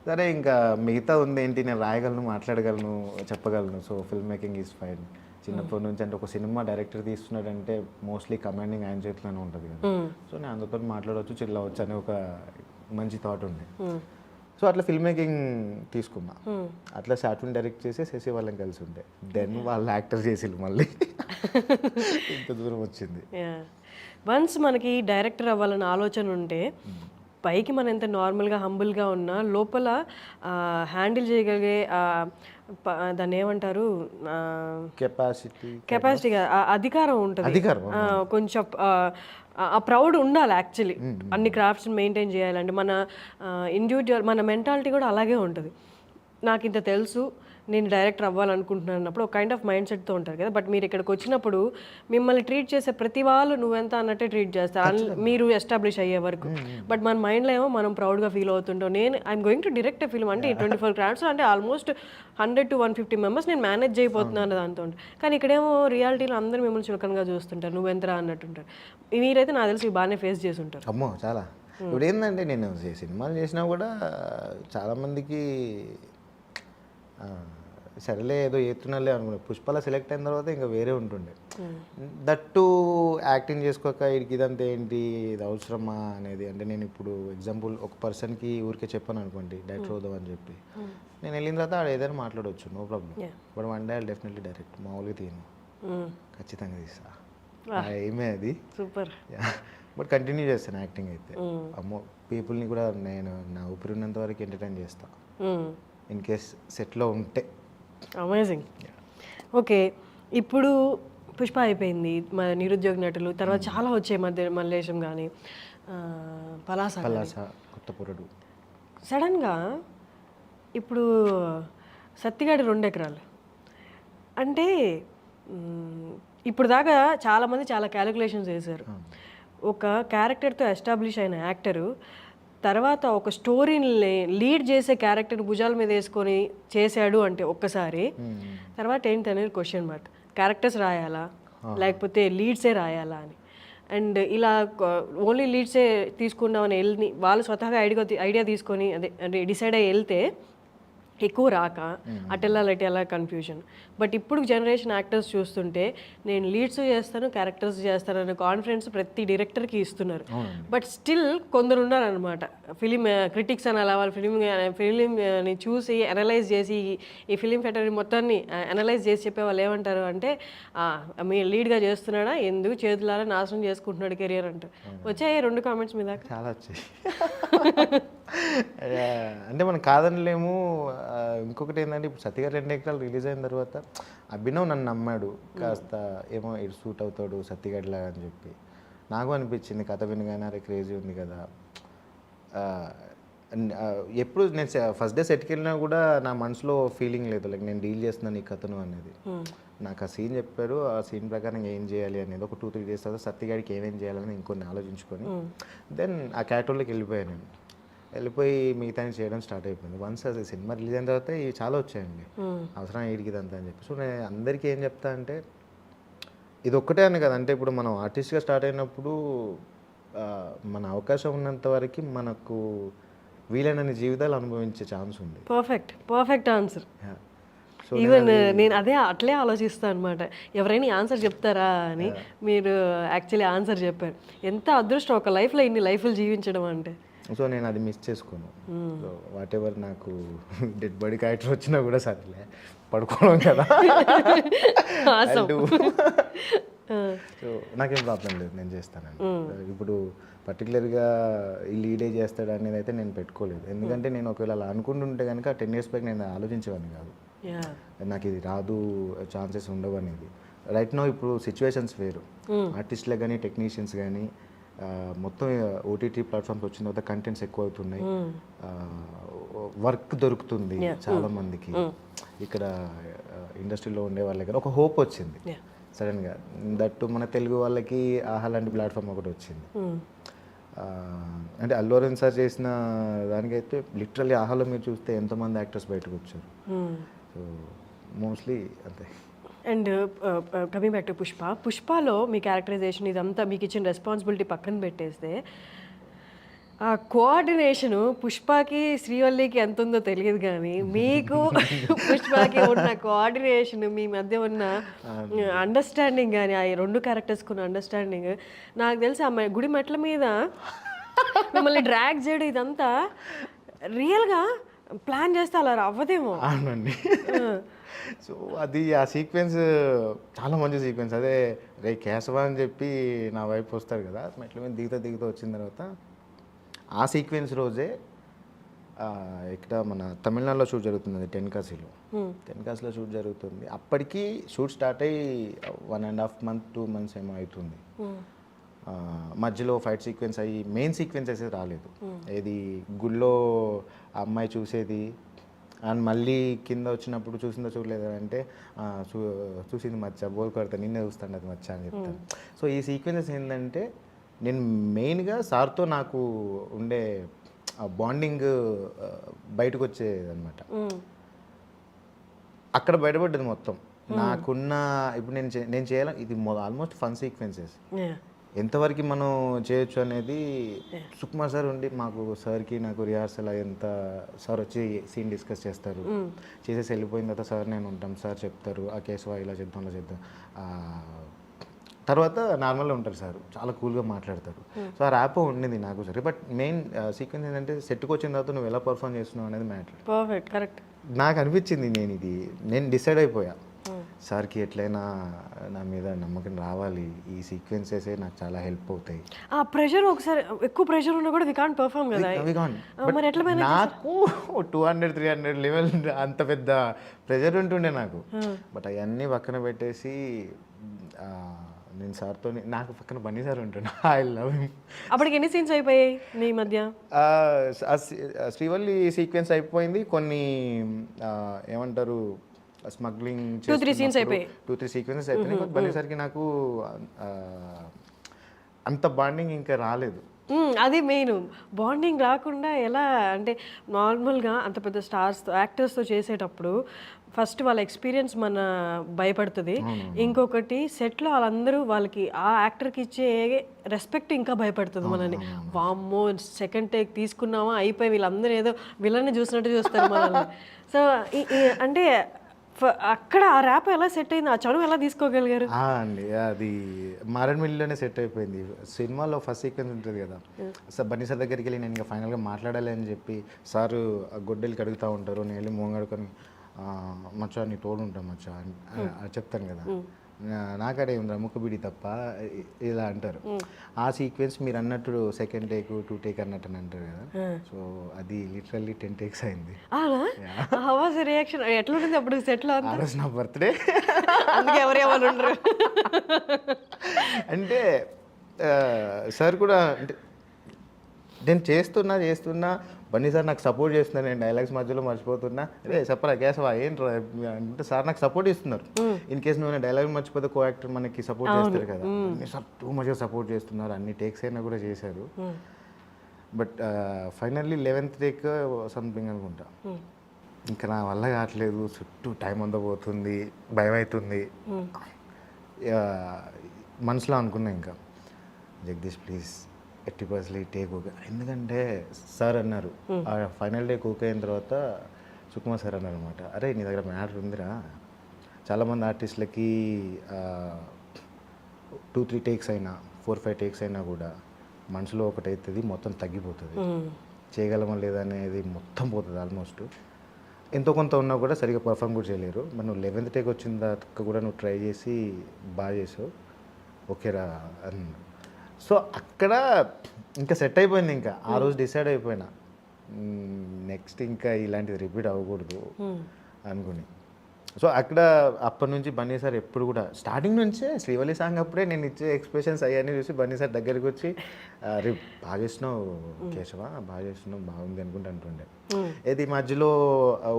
సరే ఇంకా మిగతా ఉంది ఏంటి, నేను రాయగలను, మాట్లాడగలను, చెప్పగలను. So film making is fine. చిన్నప్పటి నుంచి అంటే ఒక సినిమా డైరెక్టర్ తీస్తున్నాడంటే మోస్ట్లీ కమాండింగ్ ఆయన చేతిలోనే ఉంటుంది కదా. సో నేను అందరితో మాట్లాడవచ్చు, చిల్లవచ్చు అనే ఒక మంచి థాట్ ఉంది. సో అట్లా ఫిల్మ్ మేకింగ్ తీసుకున్నా. అట్లా షార్ట్ డైరెక్ట్ చేసి శశి వాళ్ళని కలిసి ఉంటే దెన్ వాళ్ళు యాక్టర్ చేసిళ్ళు మళ్ళీ ఇంత దూరం వచ్చింది. వన్స్ మనకి డైరెక్టర్ అవ్వాలన్న ఆలోచన ఉంటే పైకి మనం ఎంత నార్మల్గా హంబుల్గా ఉన్నా లోపల హ్యాండిల్ చేయగలిగే దాన్ని ఏమంటారు కెపాసిటీ అధికారం ఉంటుంది. కొంచెం ఆ ప్రౌడ్ ఉండాలి యాక్చువల్లీ. అన్ని క్రాఫ్ట్స్ మెయింటైన్ చేయాలంటే మన ఇండివిజువల్ మన మెంటాలిటీ కూడా అలాగే ఉంటుంది. నాకు ఇంత తెలుసు, నేను డైరెక్టర్ అవ్వాలనుకుంటున్నాను అన్నప్పుడు ఒక కైండ్ ఆఫ్ మైండ్ సెట్తో ఉంటారు కదా. బట్ మీరు ఇక్కడికి వచ్చినప్పుడు మిమ్మల్ని ట్రీట్ చేసే ప్రతి వాళ్ళు నువ్వెంత అన్నట్టే ట్రీట్ చేస్తారు మీరు ఎస్టాబ్లిష్ అయ్యే వరకు. బట్ మన మైండ్లో ఏమో మనం ప్రౌడ్గా ఫీల్ అవుతుంటాం. I'm going to direct a film అంటే 24 క్రాఫ్ట్స్ అంటే ఆల్మోస్ట్ 100 to 150 మెంబర్స్ నేను మేనేజ్ చేయబోతున్నాను దాంతో. కానీ ఇక్కడేమో రియాలిటీలో అందరూ మిమ్మల్ని చులకనగా చూస్తుంటారు, నువ్వెంతరా అన్నట్టుంటారు. మీరైతే నాకు తెలిసి బాగానే ఫేస్ చేసి ఉంటారు. అమ్మో చాలా. ఇప్పుడు ఏంటంటే నేను సినిమాలు చేసినా కూడా చాలామందికి సరేలే ఏదో చేస్తున్నాలే అనుకున్నాను. పుష్పలా సెలెక్ట్ అయిన తర్వాత ఇంకా వేరే ఉంటుండే. దట్టు యాక్టింగ్ చేసుకోక వీడికి ఇదంతా ఏంటి, ఇది అవసరమా అనేది. అంటే నేను ఇప్పుడు ఎగ్జాంపుల్ ఒక పర్సన్కి ఊరికే చెప్పాను అనుకోండి డైరెక్టర్ అవుదాం అని చెప్పి, నేను వెళ్ళిన తర్వాత ఆడ ఏదైనా మాట్లాడవచ్చు, no problem. But one day definitely direct మామూలుగా తీయను, ఖచ్చితంగా తీస్తా. ఏమే అది. సూపర్. బట్ కంటిన్యూ చేస్తాను యాక్టింగ్ అయితే. అమ్మో, పీపుల్ని కూడా నేను నా ఊపిరి ఉన్నంత వరకు ఎంటర్టైన్ చేస్తాను ఇన్ కేస్ సెట్లో ఉంటే. అమేజింగ్. ఓకే, ఇప్పుడు పుష్ప అయిపోయింది, మన నిరుద్యోగ నటులు, తర్వాత చాలా వచ్చాయి మధ్య మల్లేశం కానీ పలాస, కొత్తపురడు. సడన్గా ఇప్పుడు సత్తిగాడి 2 ఎకరాలు అంటే ఇప్పుడు దాకా చాలామంది చాలా క్యాలిక్యులేషన్స్ వేశారు. ఒక క్యారెక్టర్తో ఎస్టాబ్లిష్ అయిన యాక్టరు తర్వాత ఒక స్టోరీని లీడ్ చేసే క్యారెక్టర్ని భుజాల మీద వేసుకొని చేశాడు అంటే ఒక్కసారి, తర్వాత ఏంటి అనేది క్వశ్చన్ మార్క్. క్యారెక్టర్స్ రాయాలా లేకపోతే లీడ్సే రాయాలా అని. అండ్ ఇలా ఓన్లీ లీడ్సే తీసుకున్నామని వెళ్ళి వాళ్ళు స్వతహాగా ఐడియా తీసుకొని అదే డిసైడ్ అయ్యి వెళ్తే ఎక్కువ రాక అటెల్లా కన్ఫ్యూజన్. బట్ ఇప్పుడు జనరేషన్ యాక్టర్స్ చూస్తుంటే నేను లీడ్స్ చేస్తాను, క్యారెక్టర్స్ చేస్తాను అనే కాన్ఫిడెన్స్ ప్రతి డైరెక్టర్కి ఇస్తున్నారు. బట్ స్టిల్ కొందరు ఉన్నారనమాట ఫిలిం క్రిటిక్స్ అని, అలా వాళ్ళు ఫిలింని చూసి అనలైజ్ చేసి ఈ ఫిలిం ఫెటరీ మొత్తాన్ని అనలైజ్ చేసి చెప్పే వాళ్ళు ఏమంటారు అంటే, మీ లీడ్గా చేస్తున్నాడా, ఎందుకు చేతులారా నాశనం చేసుకుంటున్నాడు కెరియర్ అంటారు. వచ్చాయి 2 కామెంట్స్ మీద చాలా వచ్చాయి. అంటే మనం కాదనలేము. ఇంకొకటి ఏంటంటే ఇప్పుడు సత్తిగారు 2 ఎకరాలు రిలీజ్ అయిన తర్వాత అభినవ్ నన్ను నమ్మాడు, కాస్త ఏమో ఇటు సూట్ అవుతాడు సత్తిగాడిలాగా అని చెప్పి. నాకు అనిపించింది కథ వినగానే అరే క్రేజీ ఉంది కదా. ఎప్పుడు నేను ఫస్ట్ డే సెట్కి వెళ్ళినా కూడా నా మనసులో ఫీలింగ్ లేదు లైక్ నేను డీల్ చేస్తున్నాను ఈ కథను అనేది. నాకు ఆ సీన్ చెప్పారు, ఆ సీన్ ప్రకారం ఏం చేయాలి అనేది ఒక 2-3 డేస్ తర్వాత సత్తిగాడికి ఏమేం చేయాలని ఇంకొన్ని ఆలోచించుకొని దెన్ ఆ క్యారెక్టర్లోకి వెళ్ళిపోయాను. నేను వెళ్ళిపోయి మిగతా చేయడం స్టార్ట్ అయిపోయింది. వన్స్ అది సినిమా రిలీజ్ అయిన తర్వాత ఇవి చాలా వచ్చాయండి, అవసరం వీడికి ఇదంతా అని చెప్పి. సో నేను అందరికీ ఏం చెప్తా అంటే ఇది ఒక్కటే అని కదా, అంటే ఇప్పుడు మనం ఆర్టిస్ట్గా స్టార్ట్ అయినప్పుడు మన అవకాశం ఉన్నంత వరకు మనకు వీలైనన్ని జీవితాలు అనుభవించే ఛాన్స్ ఉంది. Perfect answer. ఈవెన్ నేను అట్లే ఆలోచిస్తాను అనమాట. ఎవరైనా ఆన్సర్ చెప్తారా అని, మీరు యాక్చువల్లీ ఆన్సర్ చెప్పారు. ఎంత అదృష్టం ఒక లైఫ్లో ఇన్ని లైఫ్లు జీవించడం అంటే. సో నేను అది మిస్ చేసుకోను. సో వాట్ ఎవర్ నాకు డెడ్ బాడీ క్యారెక్టర్ వచ్చినా కూడా సరేలే పడుకోవడం కదా. సో నాకేం ప్రాబ్లం లేదు, నేను చేస్తానండి. ఇప్పుడు పర్టికులర్గా ఈ లీడే చేస్తాడు అనేది అయితే నేను పెట్టుకోలేదు. ఎందుకంటే నేను ఒకవేళ అలా అనుకుంటుంటే కనుక 10 years బ్యాక్ నేను ఆలోచించేవాడిని కాదు, నాకు ఇది రాదు, ఛాన్సెస్ ఉండవు అనేది. రైట్ నో ఇప్పుడు సిచ్యువేషన్స్ వేరు. ఆర్టిస్ట్లకు కానీ టెక్నీషియన్స్ కానీ మొత్తం ఓటీటీ ప్లాట్ఫామ్స్ వచ్చిన తర్వాత కంటెంట్స్ ఎక్కువ అవుతున్నాయి, వర్క్ దొరుకుతుంది చాలా మందికి. ఇక్కడ ఇండస్ట్రీలో ఉండే వాళ్ళకి ఒక హోప్ వచ్చింది సడన్గా. దట్టు మన తెలుగు వాళ్ళకి ఆహా లాంటి ప్లాట్ఫామ్ ఒకటి వచ్చింది. అంటే అల్లు అరవింద్ సార్ చేసిన దానికైతే లిటరల్లీ ఆహాలో మీరు చూస్తే ఎంతమంది యాక్టర్స్ బయటకు వచ్చారు. సో మోస్ట్లీ అంతే. అండ్ కమింగ్ బ్యాక్ టు పుష్పలో మీ క్యారెక్టరైజేషన్ ఇదంతా మీకు ఇచ్చిన రెస్పాన్సిబిలిటీ పక్కన పెట్టేస్తే, ఆ కోఆర్డినేషను పుష్పకి శ్రీవల్లికి ఎంత ఉందో తెలియదు కానీ మీకు పుష్పకి ఉన్న కోఆర్డినేషన్, మీ మధ్య ఉన్న అండర్స్టాండింగ్ కానీ, ఆ 2 క్యారెక్టర్స్కి ఉన్న అండర్స్టాండింగ్, నాకు తెలిసి ఆ గుడి మెట్ల మీద మిమ్మల్ని డ్రాగ్ చేయడం ఇదంతా రియల్గా ప్లాన్ చేస్తే అలా అవ్వదేమో. అవునండి. సో అది ఆ సీక్వెన్స్ చాలా మంచి సీక్వెన్స్. అదే రే కేశవ అని చెప్పి నా వైపు వస్తాడు కదా, మెట్ల మీద దిగుతూ వచ్చిన తర్వాత ఆ సీక్వెన్స్ రోజే ఇక్కడ మన తమిళనాడులో షూట్ జరుగుతుంది, టెన్కాసిలో షూట్ జరుగుతుంది. అప్పటికి షూట్ స్టార్ట్ అయ్యి 1.5 months 2 months ఏమో అవుతుంది. మధ్యలో ఫైట్ సీక్వెన్స్ అయ్యి మెయిన్ సీక్వెన్స్ అయితే రాలేదు. ఏది గుళ్ళో ఆ అమ్మాయి చూసేది అండ్ మళ్ళీ కింద వచ్చినప్పుడు చూసిందో చూడలేదు అంటే చూసింది మచ్చ, బోల్ కొడతా నిన్నే చూస్తాను అది మచ్చ అని చెప్తాను. సో ఈ సీక్వెన్సెస్ ఏంటంటే నేను మెయిన్గా సార్తో నాకు ఉండే బాండింగ్ బయటకు వచ్చేది అనమాట. అక్కడ బయటపడ్డది మొత్తం నాకున్న. ఇప్పుడు నేను చేయాలి ఇది ఆల్మోస్ట్ ఫన్ సీక్వెన్సెస్. ఎంతవరకు మనం చేయొచ్చు అనేది సుకుమార్ సార్ ఉండి మాకు సార్కి నాకు రిహార్సల్ అయ్యేంత సార్ వచ్చి సీన్ డిస్కస్ చేస్తారు. చేసేసి వెళ్ళిపోయిన తర్వాత సార్ నేను ఉంటాం, సార్ చెప్తారు ఆ కేసు ఇలా చేద్దాం అలా చేద్దాం. తర్వాత నార్మల్గా ఉంటారు సార్, చాలా కూల్గా మాట్లాడతారు. సో ఆ ర్యాప్ ఉండింది నాకు సరే. బట్ మెయిన్ సీక్వెన్స్ ఏంటంటే సెట్కి వచ్చిన తర్వాత నువ్వు ఎలా పర్ఫామ్ చేస్తున్నావు అనేది మ్యాటర్. Perfect, correct. నాకు అనిపించింది నేను డిసైడ్ అయిపోయా సార్కి ఎట్లయినా నా మీద నమ్మకం రావాలి, ఈ సీక్వెన్సెస్ నాకు చాలా హెల్ప్ అవుతాయి. ఆ ప్రెషర్ ఒకసారి ఎక్కువ ప్రెషర్ ఉన్నా కూడా వి కాంట్ పర్ఫామ్ కదా. మరి ఎట్లా మేనేజ్ నాకు 200-300 లెవెల్ అంత పెద్ద ప్రెషర్ ఉంటుండే నాకు. బట్ అవన్నీ పక్కన పెట్టేసి నేను సార్తో, నాకు పక్కన బన్నీ సార్ ఉంటుండే. I love him. అప్పటికి ఎన్ని సీన్స్ అయిపోయాయి నీ మధ్య? శ్రీవల్లి సీక్వెన్స్ అయిపోయింది, కొన్ని ఏమంటారు స్మగ్లింగ్ 2-3 సీన్స్ అయిపోయాయి, 2-3 సీక్వెన్సెస్ అయిపోయినాయి. బట్ బన్నీ సార్కి నాకు అంత బాండింగ్ ఇంకా రాలేదు. అది మెయిన్ బాండింగ్ రాకుండా ఎలా అంటే, నార్మల్గా అంత పెద్ద స్టార్స్తో యాక్టర్స్తో చేసేటప్పుడు ఫస్ట్ వాళ్ళ ఎక్స్పీరియన్స్ మన భయపడుతుంది, ఇంకొకటి సెట్లో వాళ్ళందరూ వాళ్ళకి ఆ యాక్టర్కి ఇచ్చే రెస్పెక్ట్ ఇంకా భయపడుతుంది మనని. వామ్మో సెకండ్ టేక్ తీసుకున్నామా అయిపోయి వీళ్ళందరూ ఏదో విలన్ని చూసినట్టు చూస్తారు మనల్ని. సో అంటే అక్కడ ఆ ర్యాప్ ఎలా సెట్ అయింది, ఆ చనువు ఎలా తీసుకోగలిగారు? అండి అది మారేడుమిల్లిలోనే సెట్ అయిపోయింది. సినిమాలో ఫస్ట్ సీక్వెన్స్ ఉంటుంది కదా, సార్ బన్నీ సార్ దగ్గరికి వెళ్ళి నేను ఇంకా ఫైనల్గా మాట్లాడాలి అని చెప్పి సారు గొడ్డలికి అడుగుతూ ఉంటారు, నేను వెళ్ళి మోంగడుకొని మచ్చా నీ తోడు ఉంటాం మచ్చా అని చెప్తాను కదా, నాకడే ఉందా ముక్కుబిడి తప్ప ఇలా అంటారు. ఆ సీక్వెన్స్ మీరు అన్నట్టు సెకండ్ టేక్ 2 టేక్ అన్నట్టు అని అంటారు కదా, సో అది లిటరల్లీ 10 టేక్స్ అయింది. రియాక్షన్ ఎట్లుంటుంది అప్పుడు సెట్లో? ఆ రోజు నా బర్త్డే, అందుకే ఎవరు ఉండరు. అంటే సార్ కూడా అంటే నేను చేస్తున్నా బన్నీ సార్ నాకు సపోర్ట్ చేస్తున్నారు, నేను డైలాగ్స్ మధ్యలో మర్చిపోతున్నా, అదే చెప్పరా కేశవా ఏంట్రా అంటే సార్ నాకు సపోర్ట్ ఇస్తున్నారు. ఇన్ కేసు నువ్వు డైలాగ్ మర్చిపోతే కో యాక్టర్ మనకి సపోర్ట్ చేస్తారు కదా, సార్ టూ మచ్గా సపోర్ట్ చేస్తున్నారు, అన్ని టేక్స్ అయినా కూడా చేశారు. But finally 11th take something అనుకుంటా, ఇంకా నా వల్ల కావట్లేదు, చుట్టూ టైం అంతా పోతుంది, భయం అవుతుంది. మనసులో అనుకున్నా ఇంకా జగదీష్ ప్లీజ్ 80% టేక్ ఓకే, ఎందుకంటే సార్ అన్నారు ఆ ఫైనల్ టేక్ ఓకే అయిన తర్వాత సుకుమార్ సార్ అన్నారు అనమాట, అరే నీ దగ్గర మ్యాటర్ ఉందిరా, చాలామంది ఆర్టిస్టులకి 2-3 టేక్స్ అయినా 4-5 టేక్స్ అయినా కూడా మనసులో ఒకటి అవుతుంది, మొత్తం తగ్గిపోతుంది, చేయగలమా లేదా అనేది మొత్తం పోతుంది ఆల్మోస్ట్, ఎంతో కొంత ఉన్నా కూడా సరిగ్గా పర్ఫామ్ కూడా చేయలేరు. మరి నువ్వు 11th టేక్ వచ్చిన దాకా కూడా నువ్వు ట్రై చేసి బాగా చేసావు, ఓకేరా అని. సో అక్కడ ఇంకా సెట్ అయిపోయింది, ఇంకా ఆ రోజు డిసైడ్ అయిపోయినా నెక్స్ట్ ఇంకా ఇలాంటిది రిపీట్ అవ్వకూడదు అనుకుని. సో అక్కడ అప్పటి నుంచి బన్నీ సార్ ఎప్పుడు కూడా స్టార్టింగ్ నుంచే శ్రీవల్లి సాంగ్ అప్పుడే నేను ఇచ్చే ఎక్స్ప్రెషన్స్ అయ్యాన్ని చూసి బన్నీ సార్ దగ్గరికి వచ్చి రేపు బాగా చేసినావు కేశవ, బాగా చేసినావు, బాగుంది అనుకుంటూ అంటుండే. ఏది మధ్యలో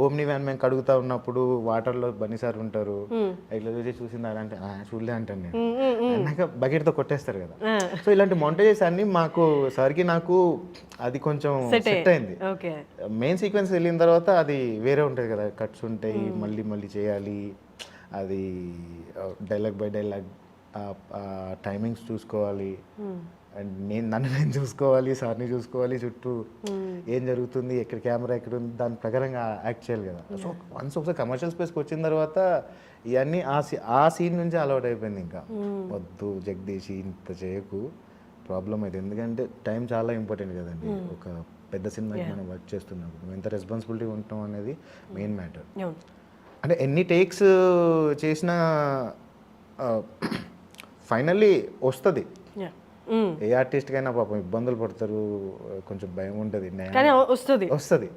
ఓమ్ని వ్యాన్ మేము కడుగుతా ఉన్నప్పుడు వాటర్లో బన్నీ సార్ ఉంటారు, ఇట్లా చూసిందా అంటే చూడలే అంటాను నేను, అన్నాక బకెట్తో కొట్టేస్తారు కదా. సో ఇలాంటి మౌంటేజెస్ అన్ని మాకు సార్కి నాకు అది కొంచెం సెట్ అయింది. మెయిన్ సీక్వెన్స్ వెళ్ళిన తర్వాత అది వేరే ఉంటుంది కదా, కట్స్ ఉంటాయి, మళ్ళీ చేయాలి, అది డైలాగ్ బై డైలాగ్ టైమింగ్స్ చూసుకోవాలి, అండ్ నన్ను చూసుకోవాలి, సార్ని చూసుకోవాలి, చుట్టూ ఏం జరుగుతుంది, ఎక్కడ కెమెరా ఎక్కడ ఉంది, దాని ప్రకారంగా యాక్ట్ చేయాలి కదా. సో వన్స్ ఒకసారి కమర్షియల్ స్పేస్కి వచ్చిన తర్వాత ఇవన్నీ ఆ సీన్ నుంచి అలవాటు అయిపోయింది. ఇంకా వద్దు జగదీష్ ఇంత చేయకు, ప్రాబ్లం అయితే, ఎందుకంటే టైం చాలా ఇంపార్టెంట్ కదండి, ఒక పెద్ద సినిమాకి మనం వర్క్ చేస్తున్నప్పుడు మేము ఎంత రెస్పాన్సిబిలిటీ ఉంటాం అనేది మెయిన్ మ్యాటర్. అంటే ఎన్ని టేక్స్ చేసినా ఫైనల్లీ వస్తుంది. ఏ ఆర్టిస్ట్కైనా పాపం ఇబ్బందులు పడతారు, కొంచెం భయం ఉంటుంది, వస్తుంది.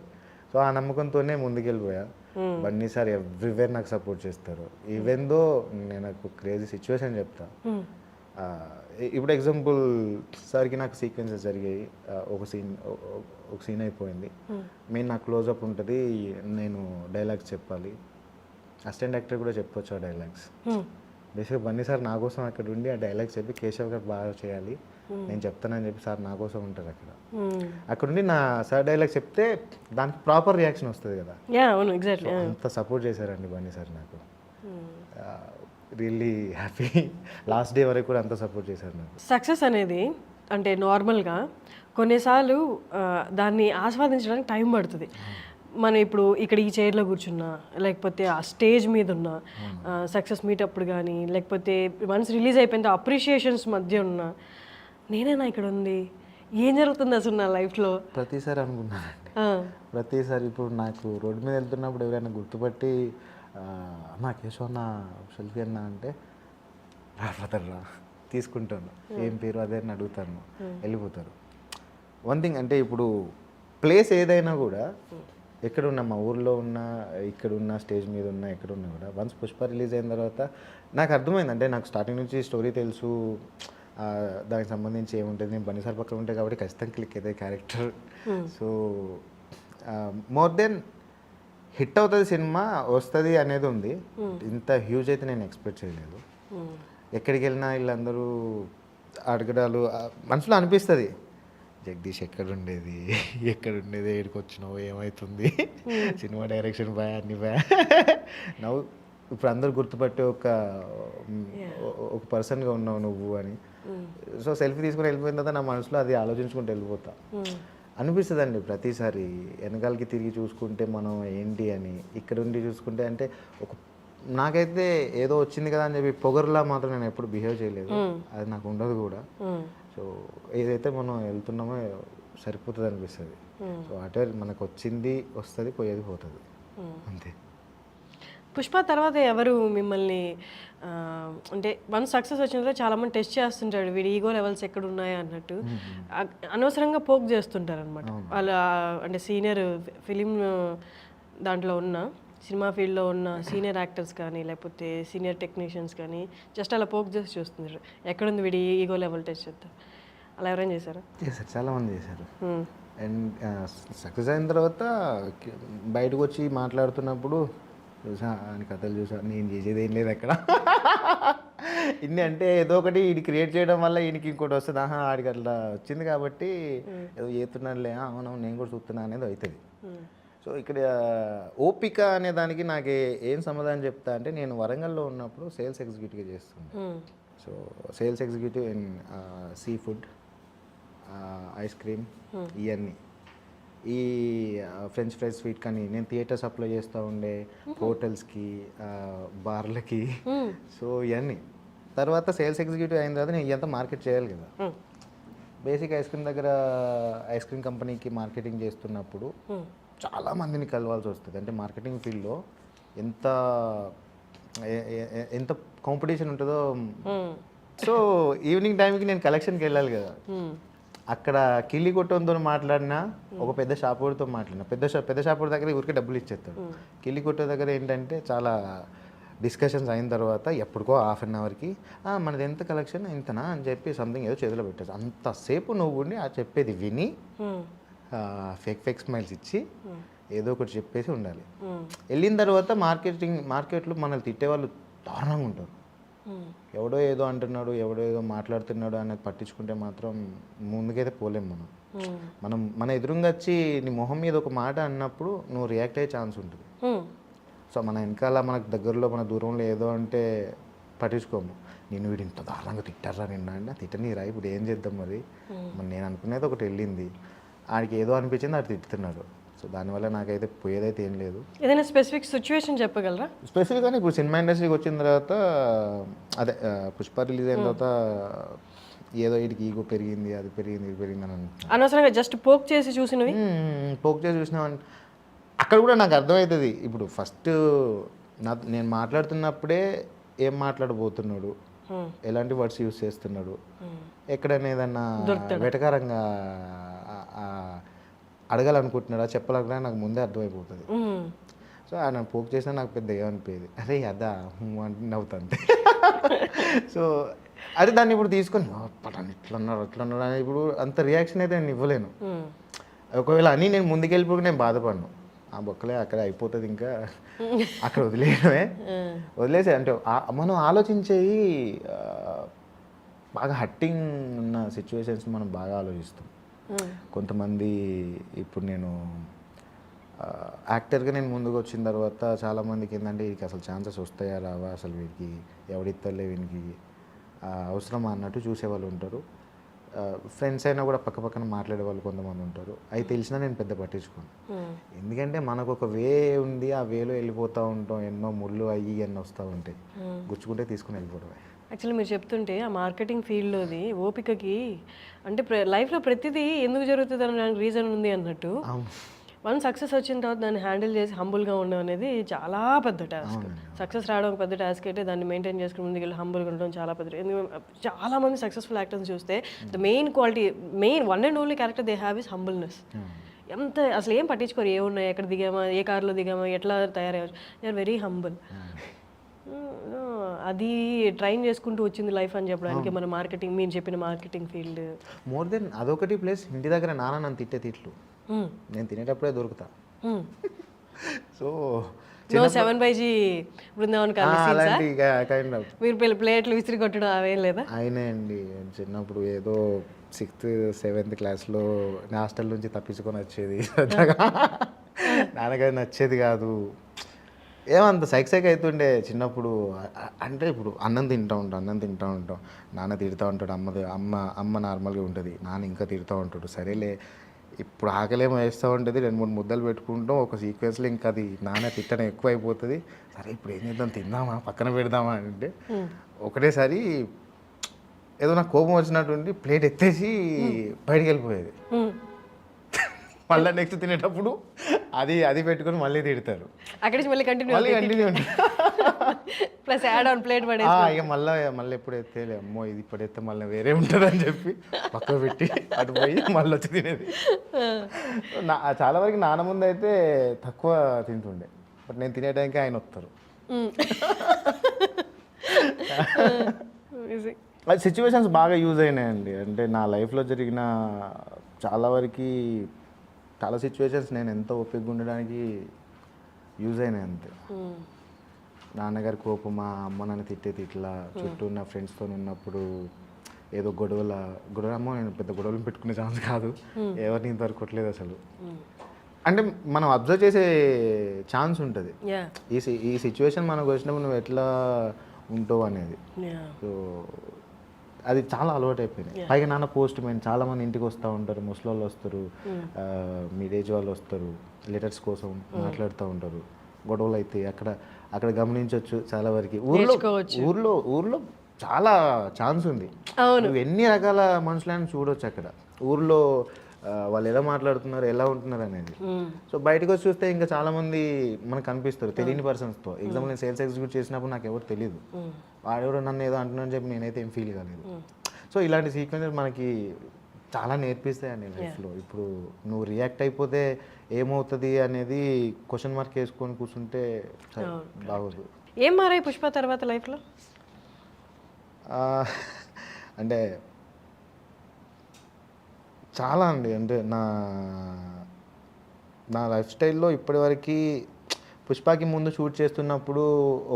సో ఆ నమ్మకంతోనే ముందుకెళ్ళిపోయా. బన్నీ సార్ ఎవ్రీవేర్ నాకు సపోర్ట్ చేస్తారు. ఈవెన్ దో నేను నాకు క్రేజీ సిచ్యువేషన్ చెప్తా. ఇప్పుడు ఎగ్జాంపుల్ సార్కి నాకు సీక్వెన్సెస్ జరిగాయి, ఒక సీన్ అయిపోయింది, మెయిన్ నాకు క్లోజ్అప్ ఉంటుంది, నేను డైలాగ్స్ చెప్పాలి, అసిస్టెంట్ యాక్టర్ కూడా చెప్పొచ్చు ఆ డైలాగ్స్. బేసిక్గా బన్నీ సార్ నా కోసం అక్కడ ఉండి ఆ డైలాగ్స్ చెప్పి కేశవ్ గారు బాగా చేయాలి, నేను చెప్తానని చెప్పి సార్ నా కోసం ఉంటారు అక్కడ ఉండి నా సార్ డైలాగ్ చెప్తే దానికి ప్రాపర్ రియాక్షన్ వస్తుంది కదా. అంత సపోర్ట్ చేశారండి బన్నీ సార్ నాకు, రియల్లీ హ్యాపీ. లాస్ట్ డే వరకు కూడా అంత సపోర్ట్ చేశారు నాకు. సక్సెస్ అనేది అంటే నార్మల్గా కొన్నిసార్లు దాన్ని ఆస్వాదించడానికి టైం పడుతుంది. మనం ఇప్పుడు ఇక్కడ ఈ చైర్లో కూర్చున్నా, లేకపోతే ఆ స్టేజ్ మీద ఉన్నా, సక్సెస్ మీట్ అప్పుడు కానీ, లేకపోతే వన్స్ రిలీజ్ అయిపోయిన అప్రిషియేషన్స్ మధ్య ఉన్నా, నేనేనా ఇక్కడ ఉంది, ఏం జరుగుతుంది అసలు నా లైఫ్లో ప్రతిసారి అనుకున్నానండి. ప్రతిసారి ఇప్పుడు నాకు రోడ్డు మీద వెళ్తున్నప్పుడు ఎవరైనా గుర్తుపట్టి అన్న కేశవ్ అన్న సెల్ఫీ అన్న అంటే రా తీసుకుంటాను, ఏం పేరు అదే అని అడుగుతాను, వెళ్ళిపోతారు. వన్ థింగ్ అంటే ఇప్పుడు ప్లేస్ ఏదైనా కూడా ఎక్కడున్నా, మా ఊర్లో ఉన్నా, ఇక్కడున్నా, స్టేజ్ మీద ఉన్నా, ఎక్కడున్నా కూడా వన్స్ పుష్ప రిలీజ్ అయిన తర్వాత నాకు అర్థమైంది. అంటే నాకు స్టార్టింగ్ నుంచి స్టోరీ తెలుసు, దానికి సంబంధించి ఏముంటుంది, నేను బన్నిసార్ పక్కన ఉంటాయి కాబట్టి ఖచ్చితంగా క్లిక్ అవుతుంది character. So more than hit అవుతుంది సినిమా, వస్తుంది అనేది ఉంది. ఇంత హ్యూజ్ అయితే నేను ఎక్స్పెక్ట్ చేయలేదు. ఎక్కడికి వెళ్ళినా వీళ్ళందరూ అడగడాలు మనసులో అనిపిస్తుంది, జగదీష్ ఎక్కడుండేది ఏడికి వచ్చినావు, ఏమవుతుంది, సినిమా డైరెక్షన్ బాయ్, అన్ని బాయ్ నవ్వు. ఇప్పుడు అందరు గుర్తుపట్టే ఒక పర్సన్గా ఉన్నావు నువ్వు అని. సో సెల్ఫీ తీసుకుని వెళ్ళిపోయిన తర్వాత నా మనసులో అది ఆలోచించుకుంటూ వెళ్ళిపోతా అనిపిస్తుంది అండి. ప్రతిసారి వెనకాలకి తిరిగి చూసుకుంటే మనం ఏంటి అని, ఇక్కడ ఉండి చూసుకుంటే అంటే నాకైతే ఏదో వచ్చింది కదా అని చెప్పి పొగరులా మాత్రం నేను ఎప్పుడు బిహేవ్ చేయలేదు, అది నాకు ఉండదు కూడా. సో ఏదైతే మనం వెళ్తున్నామో సరిపోతుంది అనిపిస్తుంది. సో అటే మనకు వచ్చింది వస్తుంది, పోయేది పోతుంది, అంతే. పుష్ప తర్వాత ఎవరు మిమ్మల్ని అంటే వన్ సక్సెస్ వచ్చిన తర్వాత చాలామంది టెస్ట్ చేస్తుంటాడు, వీడి ఈగో లెవెల్స్ ఎక్కడ ఉన్నాయా అన్నట్టు అనవసరంగా పోక్ చేస్తుంటారు అనమాట. వాళ్ళ అంటే సీనియర్ ఫిలిం దాంట్లో ఉన్న సినిమా ఫీల్డ్లో ఉన్న సీనియర్ యాక్టర్స్ కానీ లేకపోతే సీనియర్ టెక్నీషియన్స్ కానీ జస్ట్ అలా పోక్ చేసి చూస్తున్నారు, ఎక్కడుంది వీడి ఈగో లెవెల్ టెస్ట్ చేస్తారు. అలా ఎవరైనా చేశారు? చాలామంది చేశారు. అండ్ సక్సెస్ అయిన తర్వాత బయటకు వచ్చి మాట్లాడుతున్నప్పుడు చూసా అని కథలు చూసా, నేను చేసేది ఏం లేదు అక్కడ. ఇన్ని అంటే ఏదో ఒకటి ఇది క్రియేట్ చేయడం వల్ల ఈయనకి ఇంకోటి వస్తుంది, ఆడికి అట్లా వచ్చింది కాబట్టి ఏదో చేస్తున్నానులే, అవునవును నేను కూడా చూస్తున్నా అనేది అవుతుంది. సో ఇక్కడ ఓపిక అనే దానికి నాకు ఏం సమాధానం చెప్తా అంటే, నేను వరంగల్లో ఉన్నప్పుడు సేల్స్ ఎగ్జిక్యూటివ్గా చేస్తున్నాను. So sales executive in sea food, ice cream, ఇవన్నీ ఈ ఫ్రెంచ్ ఫ్రైస్ స్వీట్ కానీ నేను థియేటర్ సప్లై చేస్తూ ఉండే హోటల్స్కి, బార్లకి. సో ఇవన్నీ తర్వాత సేల్స్ ఎగ్జిక్యూటివ్ అయిన తర్వాత నేను ఇదంతా మార్కెట్ చేయాలి కదా. బేసిక్ ఐస్ క్రీమ్ దగ్గర ఐస్ క్రీమ్ కంపెనీకి మార్కెటింగ్ చేస్తున్నప్పుడు చాలా మందిని కలవాల్సి వస్తుంది. అంటే మార్కెటింగ్ ఫీల్డ్లో ఎంత ఎంత కాంపిటీషన్ ఉంటుందో. సో ఈవినింగ్ టైంకి నేను కలెక్షన్కి వెళ్ళాలి కదా. అక్కడ కిల్లి కొట్టంతో మాట్లాడినా, ఒక పెద్ద షాపుడితో మాట్లాడినా, పెద్ద షాపుడి దగ్గర ఊరికే డబ్బులు ఇచ్చేస్తాడు. కిల్లి కొట్టే దగ్గర ఏంటంటే చాలా డిస్కషన్స్ అయిన తర్వాత ఎప్పటికో హాఫ్ అన్ అవర్కి మనది ఎంత కలెక్షన్ ఇంతనా అని చెప్పి సంథింగ్ ఏదో చేతిలో పెట్టేసి అంతసేపు నువ్వు ఉండి ఆ చెప్పేది విని ఫేక్ స్మైల్స్ ఇచ్చి ఏదో ఒకటి చెప్పేసి ఉండాలి. వెళ్ళిన తర్వాత మార్కెట్లో మనల్ని తిట్టేవాళ్ళు దారుణంగా ఉంటారు. ఎవడో ఏదో అంటున్నాడు, ఎవడో ఏదో మాట్లాడుతున్నాడు అనేది పట్టించుకుంటే మాత్రం ముందుకైతే పోలేము. మన ఎదురుగా వచ్చి నీ మొహం మీద ఒక మాట అన్నప్పుడు నువ్వు రియాక్ట్ అయ్యే ఛాన్స్ ఉంటుంది. సో మన వెనకాల మనకు దగ్గరలో మన దూరంలో ఏదో అంటే పట్టించుకోము. నేను వీడు ఇంత దారుణంగా తిట్టారా నిన్న తిట్టనీరా, ఇప్పుడు ఏం చేద్దాం మరి నేను అనుకునేది ఒకటి వెళ్ళింది, ఆడికి ఏదో అనిపించింది ఆడు తిట్టుతున్నాడు. సో దానివల్ల నాకైతే పోయేదైతే ఏం లేదు. ఏదైనా స్పెసిఫిక్ సిచ్యువేషన్ చెప్పగలరా? స్పెసిఫిక్గానే ఇప్పుడు సినిమా ఇండస్ట్రీకి వచ్చిన తర్వాత అదే పుష్ప రిలీజ్ అయిన తర్వాత ఏదో వీటికి ఈగో పెరిగింది, అది పెరిగింది, ఇది పెరిగింది అని అనవసరంగా జస్ట్ పోక్ చేసి చూసినవి చూసినామని అక్కడ కూడా నాకు అర్థమవుతుంది. ఇప్పుడు ఫస్ట్ నేను మాట్లాడుతున్నప్పుడే ఏం మాట్లాడబోతున్నాడు, ఎలాంటి వర్డ్స్ యూస్ చేస్తున్నాడు, ఎక్కడైనా ఏదన్నా వెటకారంగా అడగాలనుకుంటున్నాడా చెప్పాలనుకున్నా నాకు ముందే అర్థమైపోతుంది. సో ఆయన పోక్ చేసినా నాకు పెద్ద ఏమనిపోయేది, అరే అదా అంటే నవ్వుతుంది. సో అది దాన్ని ఇప్పుడు తీసుకొని ఇట్లన్నాడు అట్లన్నాడు అని ఇప్పుడు అంత రియాక్షన్ అయితే నేను ఇవ్వలేను. ఒకవేళ అని నేను ముందుకెళ్ళిపోయి నేను బాధపడను, ఆ బొక్కలే అక్కడ అయిపోతుంది, ఇంకా అక్కడ వదిలేసే అంటే మనం ఆలోచించేవి బాగా హట్టింగ్ ఉన్న సిచ్యువేషన్స్ మనం బాగా ఆలోచిస్తాం. కొంతమంది ఇప్పుడు నేను యాక్టర్గా నేను ముందుకు వచ్చిన తర్వాత చాలామందికి ఏంటంటే వీడికి అసలు ఛాన్సెస్ వస్తాయా రావా, అసలు వీడికి ఎవడిత్తలే, వీనికి అవసరమా అన్నట్టు చూసేవాళ్ళు ఉంటారు. ఫ్రెండ్స్ అయినా కూడా పక్కన మాట్లాడే వాళ్ళు కొంతమంది ఉంటారు. అవి తెలిసినా నేను పెద్ద పట్టించుకోను, ఎందుకంటే మనకు ఒక వే ఉంది, ఆ వేలో వెళ్ళిపోతూ ఉంటాం, ఎన్నో ముళ్ళు అయ్యి ఎన్నో వస్తూ ఉంటాయి, గుచ్చుకుంటే తీసుకుని వెళ్ళిపోవడమే. యాక్చువల్లీ మీరు చెప్తుంటే ఆ మార్కెటింగ్ ఫీల్డ్లోది ఓపికకి అంటే లైఫ్లో ప్రతిదీ ఎందుకు జరుగుతుంది అనడానికి రీజన్ ఉంది అన్నట్టు. వన్ సక్సెస్ వచ్చిన తర్వాత దాన్ని హ్యాండిల్ చేసి హంబుల్గా ఉండడం అనేది చాలా పెద్ద టాస్క్. సక్సెస్ రావడం ఒక పెద్ద టాస్క్ అయితే దాన్ని మెయింటైన్ చేసుకుని ముందుకెళ్ళి హంబుల్గా ఉండడం చాలా పెద్ద. ఎందుకంటే చాలా మంది సక్సెస్ఫుల్ యాక్టర్స్ చూస్తే the main quality, main one and only character they have is humbleness. ఎంత అసలు ఏం పట్టించుకోరు, ఏమున్నాయి, ఎక్కడ దిగామా, ఏ కార్లో దిగామా, ఎట్లా తయారయ్యారు, దే ఆర్ వెరీ హంబుల్. అది ట్రైన్ చేసుకుంటూ వచ్చింది లైఫ్ అని చెప్పడానికి మన మార్కెటింగ్, మీరు చెప్పిన మార్కెటింగ్ ఫీల్డ్ మోర్ దెన్ అదొకటి. ప్లస్ ఇంటి దగ్గర నాన్న నన్ను తిట్టే తిట్లు నేను తినేటప్పుడే దొరుకుతా. సో 7/G బృందావన్ అలాంటి కైండ్ ఆఫ్ మీరు ప్లేట్లు విసిరి కొట్టడం అవేం లేదా? అయినా అండి చిన్నప్పుడు ఏదో 6th 7th క్లాస్లో హాస్టల్ నుంచి తప్పించుకొని వచ్చేది. నాన్నగారు నచ్చేది కాదు, ఏమంత సైక్ అవుతుండే చిన్నప్పుడు. అంటే ఇప్పుడు అన్నం తింటూ ఉంటాం, నాన్న తిడుతూ ఉంటాడు, అమ్మ నార్మల్గా ఉంటుంది, నాన్న ఇంకా తిడుతూ ఉంటాడు. సరేలే ఇప్పుడు ఆకలేమో వేస్తూ ఉంటుంది, 2-3 ముద్దలు పెట్టుకుంటాం, ఒక సీక్వెన్స్లో ఇంకా అది నాన్న తిట్టడం ఎక్కువ అయిపోతుంది. సరే ఇప్పుడు ఏం చేద్దాం, తిందామా, పక్కన పెడదామా అంటే ఒకటేసారి ఏదో నాకు కోపం వచ్చినటువంటి ప్లేట్ ఎత్తేసి బయటికి వెళ్ళిపోయేది. మళ్ళీ నెక్స్ట్ తినేటప్పుడు అది పెట్టుకొని మళ్ళీ తిడతారు. అక్కడి నుంచి మళ్ళీ continue plus add on plate పడేసి ఇక మళ్ళీ ఎప్పుడు ఎత్తేలే, అమ్మో ఇది ఇప్పుడు ఎత్తే మళ్ళీ వేరే ఉంటుంది అని చెప్పి పక్క పెట్టి అటు పోయి మళ్ళీ వచ్చి తినేది. చాలా వరకు నాన్న ముందు అయితే తక్కువ తింటుండే, బట్ నేను తినే టైంకి ఆయన వస్తారు. అది సిచ్యువేషన్స్ బాగా యూజ్ అయినాయండి. అంటే నా లైఫ్లో జరిగిన చాలా సిచ్యువేషన్స్ నేను ఎంతో ఓపికగా ఉండడానికి యూజ్ అయినాయి అంతే. నాన్నగారి కోపమా, అమ్మ నన్ను తిట్లా, చుట్టూ ఉన్న ఫ్రెండ్స్తో ఉన్నప్పుడు ఏదో గొడవలమ్మో, నేను పెద్ద గొడవలు పెట్టుకునే ఛాన్స్ కాదు, ఎవరిని ఇంతవరకు కొట్టలేదు అసలు. అంటే మనం అబ్జర్వ్ చేసే ఛాన్స్ ఉంటుంది, ఈ సిచ్యువేషన్ మనకు వచ్చినప్పుడు నువ్వు ఎట్లా ఉంటావు అనేది. సో అది చాలా అలవాటు అయిపోయింది. పైగా నాన్న పోస్ట్ మ్యాన్, చాలా మంది ఇంటికి వస్తూ ఉంటారు, ముసలి వాళ్ళు వస్తారు, మిడ్ ఏజ్ వాళ్ళు వస్తారు, లెటర్స్ కోసం మాట్లాడుతూ ఉంటారు. గొడవలు అయితే అక్కడ గమనించవచ్చు చాలా వరకు. ఊర్లో చాలా ఛాన్స్ ఉంది, నువ్వు ఎన్ని రకాల మనుషులను చూడవచ్చు అక్కడ ఊర్లో. వాళ్ళు ఎలా మాట్లాడుతున్నారు, ఎలా ఉంటున్నారు అనేది. సో బయటకు వచ్చి చూస్తే ఇంకా చాలా మంది మనకు కనిపిస్తారు తెలియని పర్సన్స్తో. ఎగ్జాంపుల్ నేను సేల్స్ ఎగ్జిక్యూట్ చేసినప్పుడు నాకు ఎవరు తెలియదు, వాడెవరో నన్ను ఏదో అంటున్నాను చెప్పి నేనైతే ఏం ఫీల్ కాలేదు. సో ఇలాంటి సీక్వెన్సెస్ మనకి చాలా నేర్పిస్తాయండి లైఫ్లో. ఇప్పుడు నువ్వు రియాక్ట్ అయిపోతే ఏమవుతుంది అనేది క్వశ్చన్ మార్క్ వేసుకొని కూర్చుంటే బాగోదు. ఏం మారాయి పుష్ప తర్వాత లైఫ్లో? అంటే చాలా అండి. అంటే నా లైఫ్ స్టైల్లో ఇప్పటివరకు పుష్పకి ముందు షూట్ చేస్తున్నప్పుడు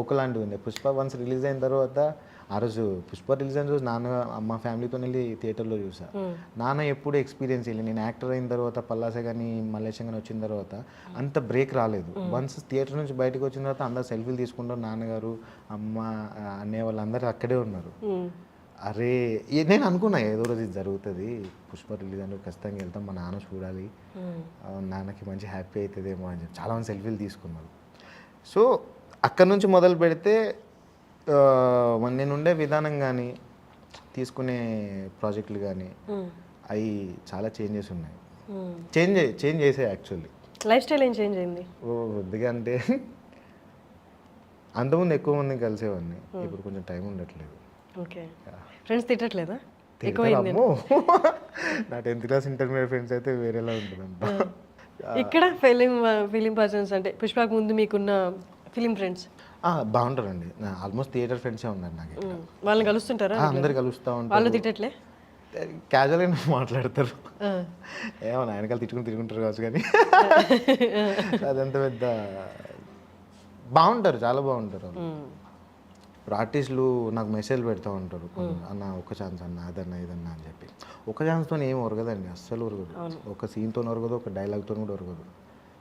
ఒకలాంటివి ఉంది. పుష్ప వన్స్ రిలీజ్ అయిన తర్వాత, ఆ రోజు పుష్ప రిలీజ్ అయిన రోజు మా ఫ్యామిలీతో వెళ్ళి థియేటర్లో చూసా. నాన్న ఎప్పుడు ఎక్స్పీరియన్స్ వెళ్ళి, నేను యాక్టర్ అయిన తర్వాత పల్లాసే కానీ మల్లేశం కానీ వచ్చిన తర్వాత అంత బ్రేక్ రాలేదు. వన్స్ థియేటర్ నుంచి బయటకు వచ్చిన తర్వాత అందరు సెల్ఫీలు తీసుకుంటారు, నాన్నగారు, అమ్మ, అన్నయ్య వాళ్ళందరూ అక్కడే ఉన్నారు. అరే నేను అనుకున్నా ఏదో రోజు ఇది జరుగుతుంది, పుష్ప రిలీజ్ అంటే ఖచ్చితంగా వెళ్తాం, మా నాన్న చూడాలి, నాన్నకి మంచి హ్యాపీ అవుతుందేమో అని చెప్పి చాలామంది సెల్ఫీలు తీసుకున్నారు. సో అక్కడ నుంచి మొదలు పెడితే నేను ఉండే విధానం కానీ, తీసుకునే ప్రాజెక్టులు కానీ అవి చాలా చేంజెస్ ఉన్నాయి. చేంజ్ చేసాయి యాక్చువల్లీ. లైఫ్ స్టైల్ ఏం చేంజ్ అయింది? కొద్దిగా అంటే అంతకుముందు ఎక్కువ మందిని కలిసేవాడిని, ఇప్పుడు కొంచెం టైం ఉండట్లేదు. ఓకే, ఫ్రెండ్స్ తిట్టట్లేదా? నా 10th క్లాస్ ఇంటర్మీడియట్ ఫ్రెండ్స్ అయితే వేరేలా ఉంటుందంట. ఇక్కడ ఫిలిం పర్సన్స్ అంటే పుష్పకు ముందు మీకున్న ఫిలిం ఫ్రెండ్స్ బాగుంటారండి. ఆల్మోస్ట్ థియేటర్ ఫ్రెండ్సే ఉన్నారు నాకు. వాళ్ళని కలుస్తుంటారా? అందరు కలుస్తూ ఉంటారు. వాళ్ళు తిట్టట్లే? క్యాజువల్గా మాట్లాడతారు, ఏమో వెనకాల తిట్టుకుంటారు కావచ్చు, కానీ అదంత పెద్ద బాగుంటారు, చాలా బాగుంటారు. ఇప్పుడు ఆర్టిస్టులు నాకు మెసేజ్లు పెడతా ఉంటారు, అన్న ఒక ఛాన్స్ అన్న, అదన్నా ఇదన్నా అని చెప్పి. ఒక ఛాన్స్తో ఏం ఒరగదండి, అస్సలు ఒరగదు. ఒక సీన్తో ఒరగదు, ఒక డైలాగ్తో కూడా ఒరగదు.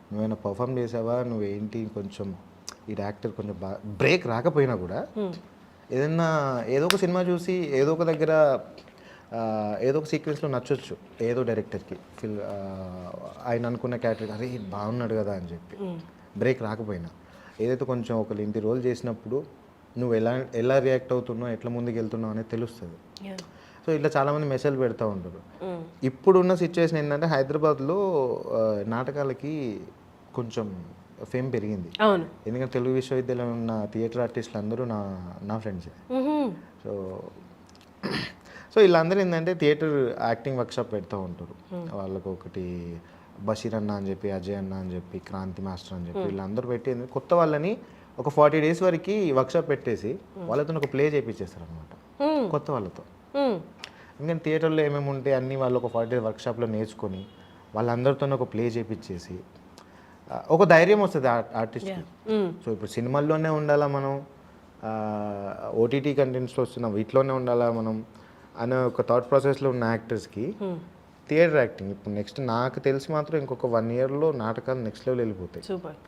నువ్వేమైనా పర్ఫామ్ చేసావా, నువ్వేంటి కొంచెం ఈ యాక్టర్ కొంచెం బ్రేక్ రాకపోయినా కూడా ఏదో ఒక సినిమా చూసి ఏదో ఒక దగ్గర ఏదో ఒక సీక్వెన్స్లో నచ్చొచ్చు ఏదో డైరెక్టర్కి, ఆయన అనుకున్న క్యారెక్టర్ అరే బాగున్నాడు కదా అని చెప్పి. బ్రేక్ రాకపోయినా ఏదైతే కొంచెం ఒక ఇంటి రోల్ చేసినప్పుడు నువ్వు ఎలా రియాక్ట్ అవుతున్నావు, ఎట్లా ముందుకు వెళ్తున్నావు అనేది తెలుస్తుంది. సో ఇట్లా చాలామంది మెసేజ్ పెడతా ఉంటారు. ఇప్పుడున్న సిచ్యువేషన్ ఏంటంటే హైదరాబాద్లో నాటకాలకి కొంచెం ఫేమ్ పెరిగింది. అవును. ఎందుకంటే తెలుగు విశ్వవిద్యాలయం ఉన్న థియేటర్ ఆర్టిస్టులు అందరూ నా ఫ్రెండ్సే. సో సో వీళ్ళందరూ ఏంటంటే థియేటర్ యాక్టింగ్ వర్క్షాప్ పెడతా ఉంటారు. వాళ్ళకు ఒకటి బషీర్ అన్న అని చెప్పి, అజయ్ అన్న అని చెప్పి, క్రాంతి మాస్టర్ అని చెప్పి వీళ్ళందరూ పెట్టి కొత్త వాళ్ళని ఒక 40 days వరకు వర్క్షాప్ పెట్టేసి వాళ్ళతో ఒక ప్లే చేయించేస్తారు అనమాట కొత్త వాళ్ళతో. ఎందుకంటే థియేటర్లో ఏమేమి ఉంటాయి అన్నీ వాళ్ళు ఒక 40 days వర్క్షాప్లో నేర్చుకొని వాళ్ళందరితో ఒక ప్లే చేయించేసి ఒక ధైర్యం వస్తుంది ఆర్టిస్ట్కి. సో ఇప్పుడు సినిమాల్లోనే ఉండాలా మనం, ఓటీటీ కంటెంట్స్లో వస్తున్నాం వీటిలోనే ఉండాలా మనం అనే ఒక థాట్ ప్రాసెస్లో ఉన్న యాక్టర్స్కి థియేటర్ యాక్టింగ్ ఇప్పుడు నెక్స్ట్ నాకు తెలిసి మాత్రం ఇంకొక 1 yearలో నాటకాలు నెక్స్ట్ లెవెల్ వెళ్ళిపోతాయి.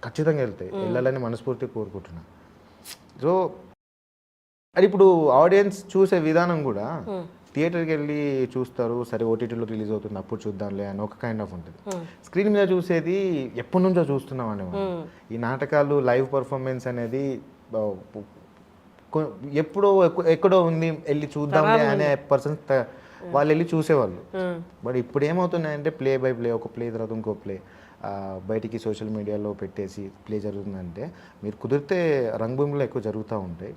ఖచ్చితంగా వెళ్తాయి, వెళ్ళాలని మనస్ఫూర్తిగా కోరుకుంటున్నా. సో అది ఇప్పుడు ఆడియన్స్ చూసే విధానం కూడా థియేటర్కి వెళ్ళి చూస్తారు, సరే ఓటీటీలో రిలీజ్ అవుతుంది అప్పుడు చూద్దాంలే అని ఒక కైండ్ ఆఫ్ ఉంటుంది. స్క్రీన్ మీద చూసేది ఎప్పటి నుంచో చూస్తున్నాం అండి మనం. ఈ నాటకాలు లైవ్ పర్ఫార్మెన్స్ అనేది ఎప్పుడో ఎక్కడో ఉంది వెళ్ళి చూద్దాంలే అనే పర్సన్స్ వాళ్ళు వెళ్ళి చూసేవాళ్ళు. బట్ ఇప్పుడు ఏమవుతున్నాయంటే ప్లే బై ప్లే, ఒక ప్లే తర్వాత ఇంకో ప్లే బయటికి సోషల్ మీడియాలో పెట్టేసి ప్లే జరుగుతుందంటే మీరు కుదిరితే రంగభూమిలో ఎక్కువ జరుగుతూ ఉంటాయి.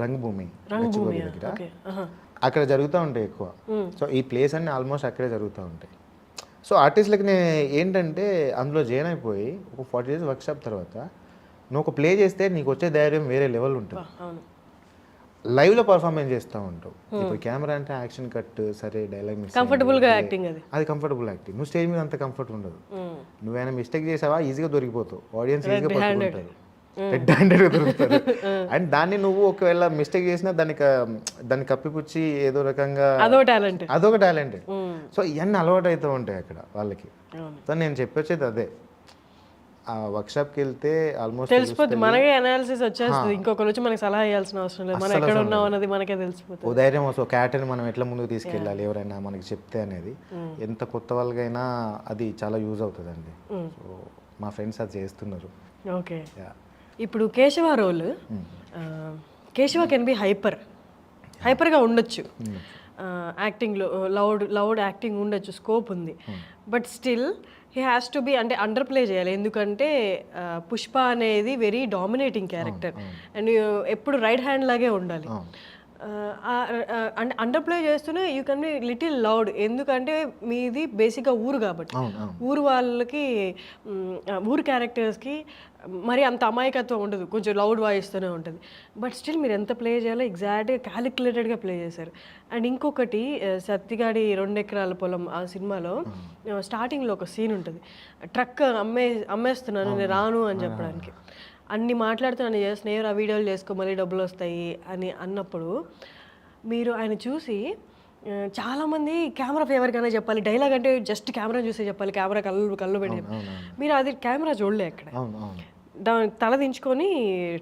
రంగభూమి దగ్గర అక్కడ జరుగుతూ ఉంటాయి ఎక్కువ. సో ఈ ప్లేస్ అన్నీ ఆల్మోస్ట్ అక్కడే జరుగుతూ ఉంటాయి. సో ఆర్టిస్ట్లకి నేను ఏంటంటే అందులో జాయిన్ అయిపోయి ఒక 40 days వర్క్షాప్ తర్వాత నువ్వు ఒక ప్లే చేస్తే నీకు వచ్చే ధైర్యం వేరే లెవెల్ ఉంటుంది. లైవ్లో పర్ఫార్మెన్స్ చేస్తూ ఉంటావు. ఇప్పుడు కెమెరా అంటే యాక్షన్ కట్, సరే డైలాగ్ మిస్, కంఫర్టబుల్గా యాక్టింగ్, అది కంఫర్టబుల్ యాక్టింగ్. నువ్వు స్టేజ్ మీద అంత కంఫర్ట్ ఉండదు. నువ్వేమైనా మిస్టేక్ చేసావా ఈజీగా దొరికిపోతావు, ఆడియన్స్ ఈజీగా పట్టుకుంటారు, రెడ్ హ్యాండెడ్గా దొరుకుతారు. అండ్ దాన్ని నువ్వు ఒకవేళ మిస్టేక్ చేసినా దాన్ని కప్పిపుచ్చి ఏదో రకంగా అదొక టాలెంటెడ్. సో ఇవన్నీ అలవాటు అవుతూ ఉంటాయి అక్కడ వాళ్ళకి. సో నేను చెప్పొచ్చేది అదే, ఆ వర్క్షాప్కి వెళ్తే ఆల్మోస్ట్ తెలిసిపోతుంది, మనకే అనాలిసిస్ వచ్చేస్తుంది, ఇంకొకరు వచ్చి మనకి సలహా ఇవ్వాల్సిన అవసరం లేదు, మనం ఎక్కడ ఉన్నాం అన్నది మనకే తెలిసిపోతుంది. ఓ ధైర్యం వస్తుంది, క్యారెక్టర్ని మనం ఎట్లా ముందుకు తీసుకెళ్ళాలి ఎవరైనా మనకి చెప్తే అనేది. ఎంత కొత్త వాళ్ళకైనా అది చాలా యూజ్ అవుతుందండి. సో మా ఫ్రెండ్స్ అది చేస్తున్నారు. ఓకే, ఇప్పుడు Keshava role, Keshava can be హైపర్గా ఉండొచ్చు యాక్టింగ్లో, లౌడ్ యాక్టింగ్ ఉండొచ్చు, స్కోప్ ఉంది. But still he has to be అంటే అండర్ ప్లే చేయాలి. ఎందుకంటే పుష్ప అనేది వెరీ డామినేటింగ్ క్యారెక్టర్ అండ్ ఎప్పుడు రైట్ హ్యాండ్ లాగే ఉండాలి. అంటే అండర్ ప్లే చేస్తూనే you can be little loud, ఎందుకంటే మీది బేసిక్గా ఊరు కాబట్టి ఊరు వాళ్ళకి, ఊరు క్యారెక్టర్స్కి మరి అంత అమాయకత్వం ఉండదు, కొంచెం లౌడ్ వాయిస్తూనే ఉంటుంది. బట్ స్టిల్ మీరు ఎంత ప్లే చేయాలో ఎగ్జాక్ట్గా క్యాలిక్యులేటెడ్గా ప్లే చేశారు. అండ్ ఇంకొకటి సత్తిగాడి 2 ఎకరాల పొలం ఆ సినిమాలో స్టార్టింగ్లో ఒక సీన్ ఉంటుంది, ట్రక్ అమ్మేస్తున్నాను నేను రాను అని చెప్పడానికి. అన్ని మాట్లాడుతున్నాను చేస్తున్నాయి, ఆ వీడియోలు చేసుకో మళ్ళీ డబ్బులు వస్తాయి అని అన్నప్పుడు మీరు ఆయన చూసి చాలామంది కెమెరా ఫేవర్గానే చెప్పాలి, డైలాగ్ అంటే జస్ట్ కెమెరా చూసే చెప్పాలి, కెమెరా కళ్ళు పెట్టి, మీరు అది కెమెరా చూడలే అక్కడ. దాని తల దించుకొని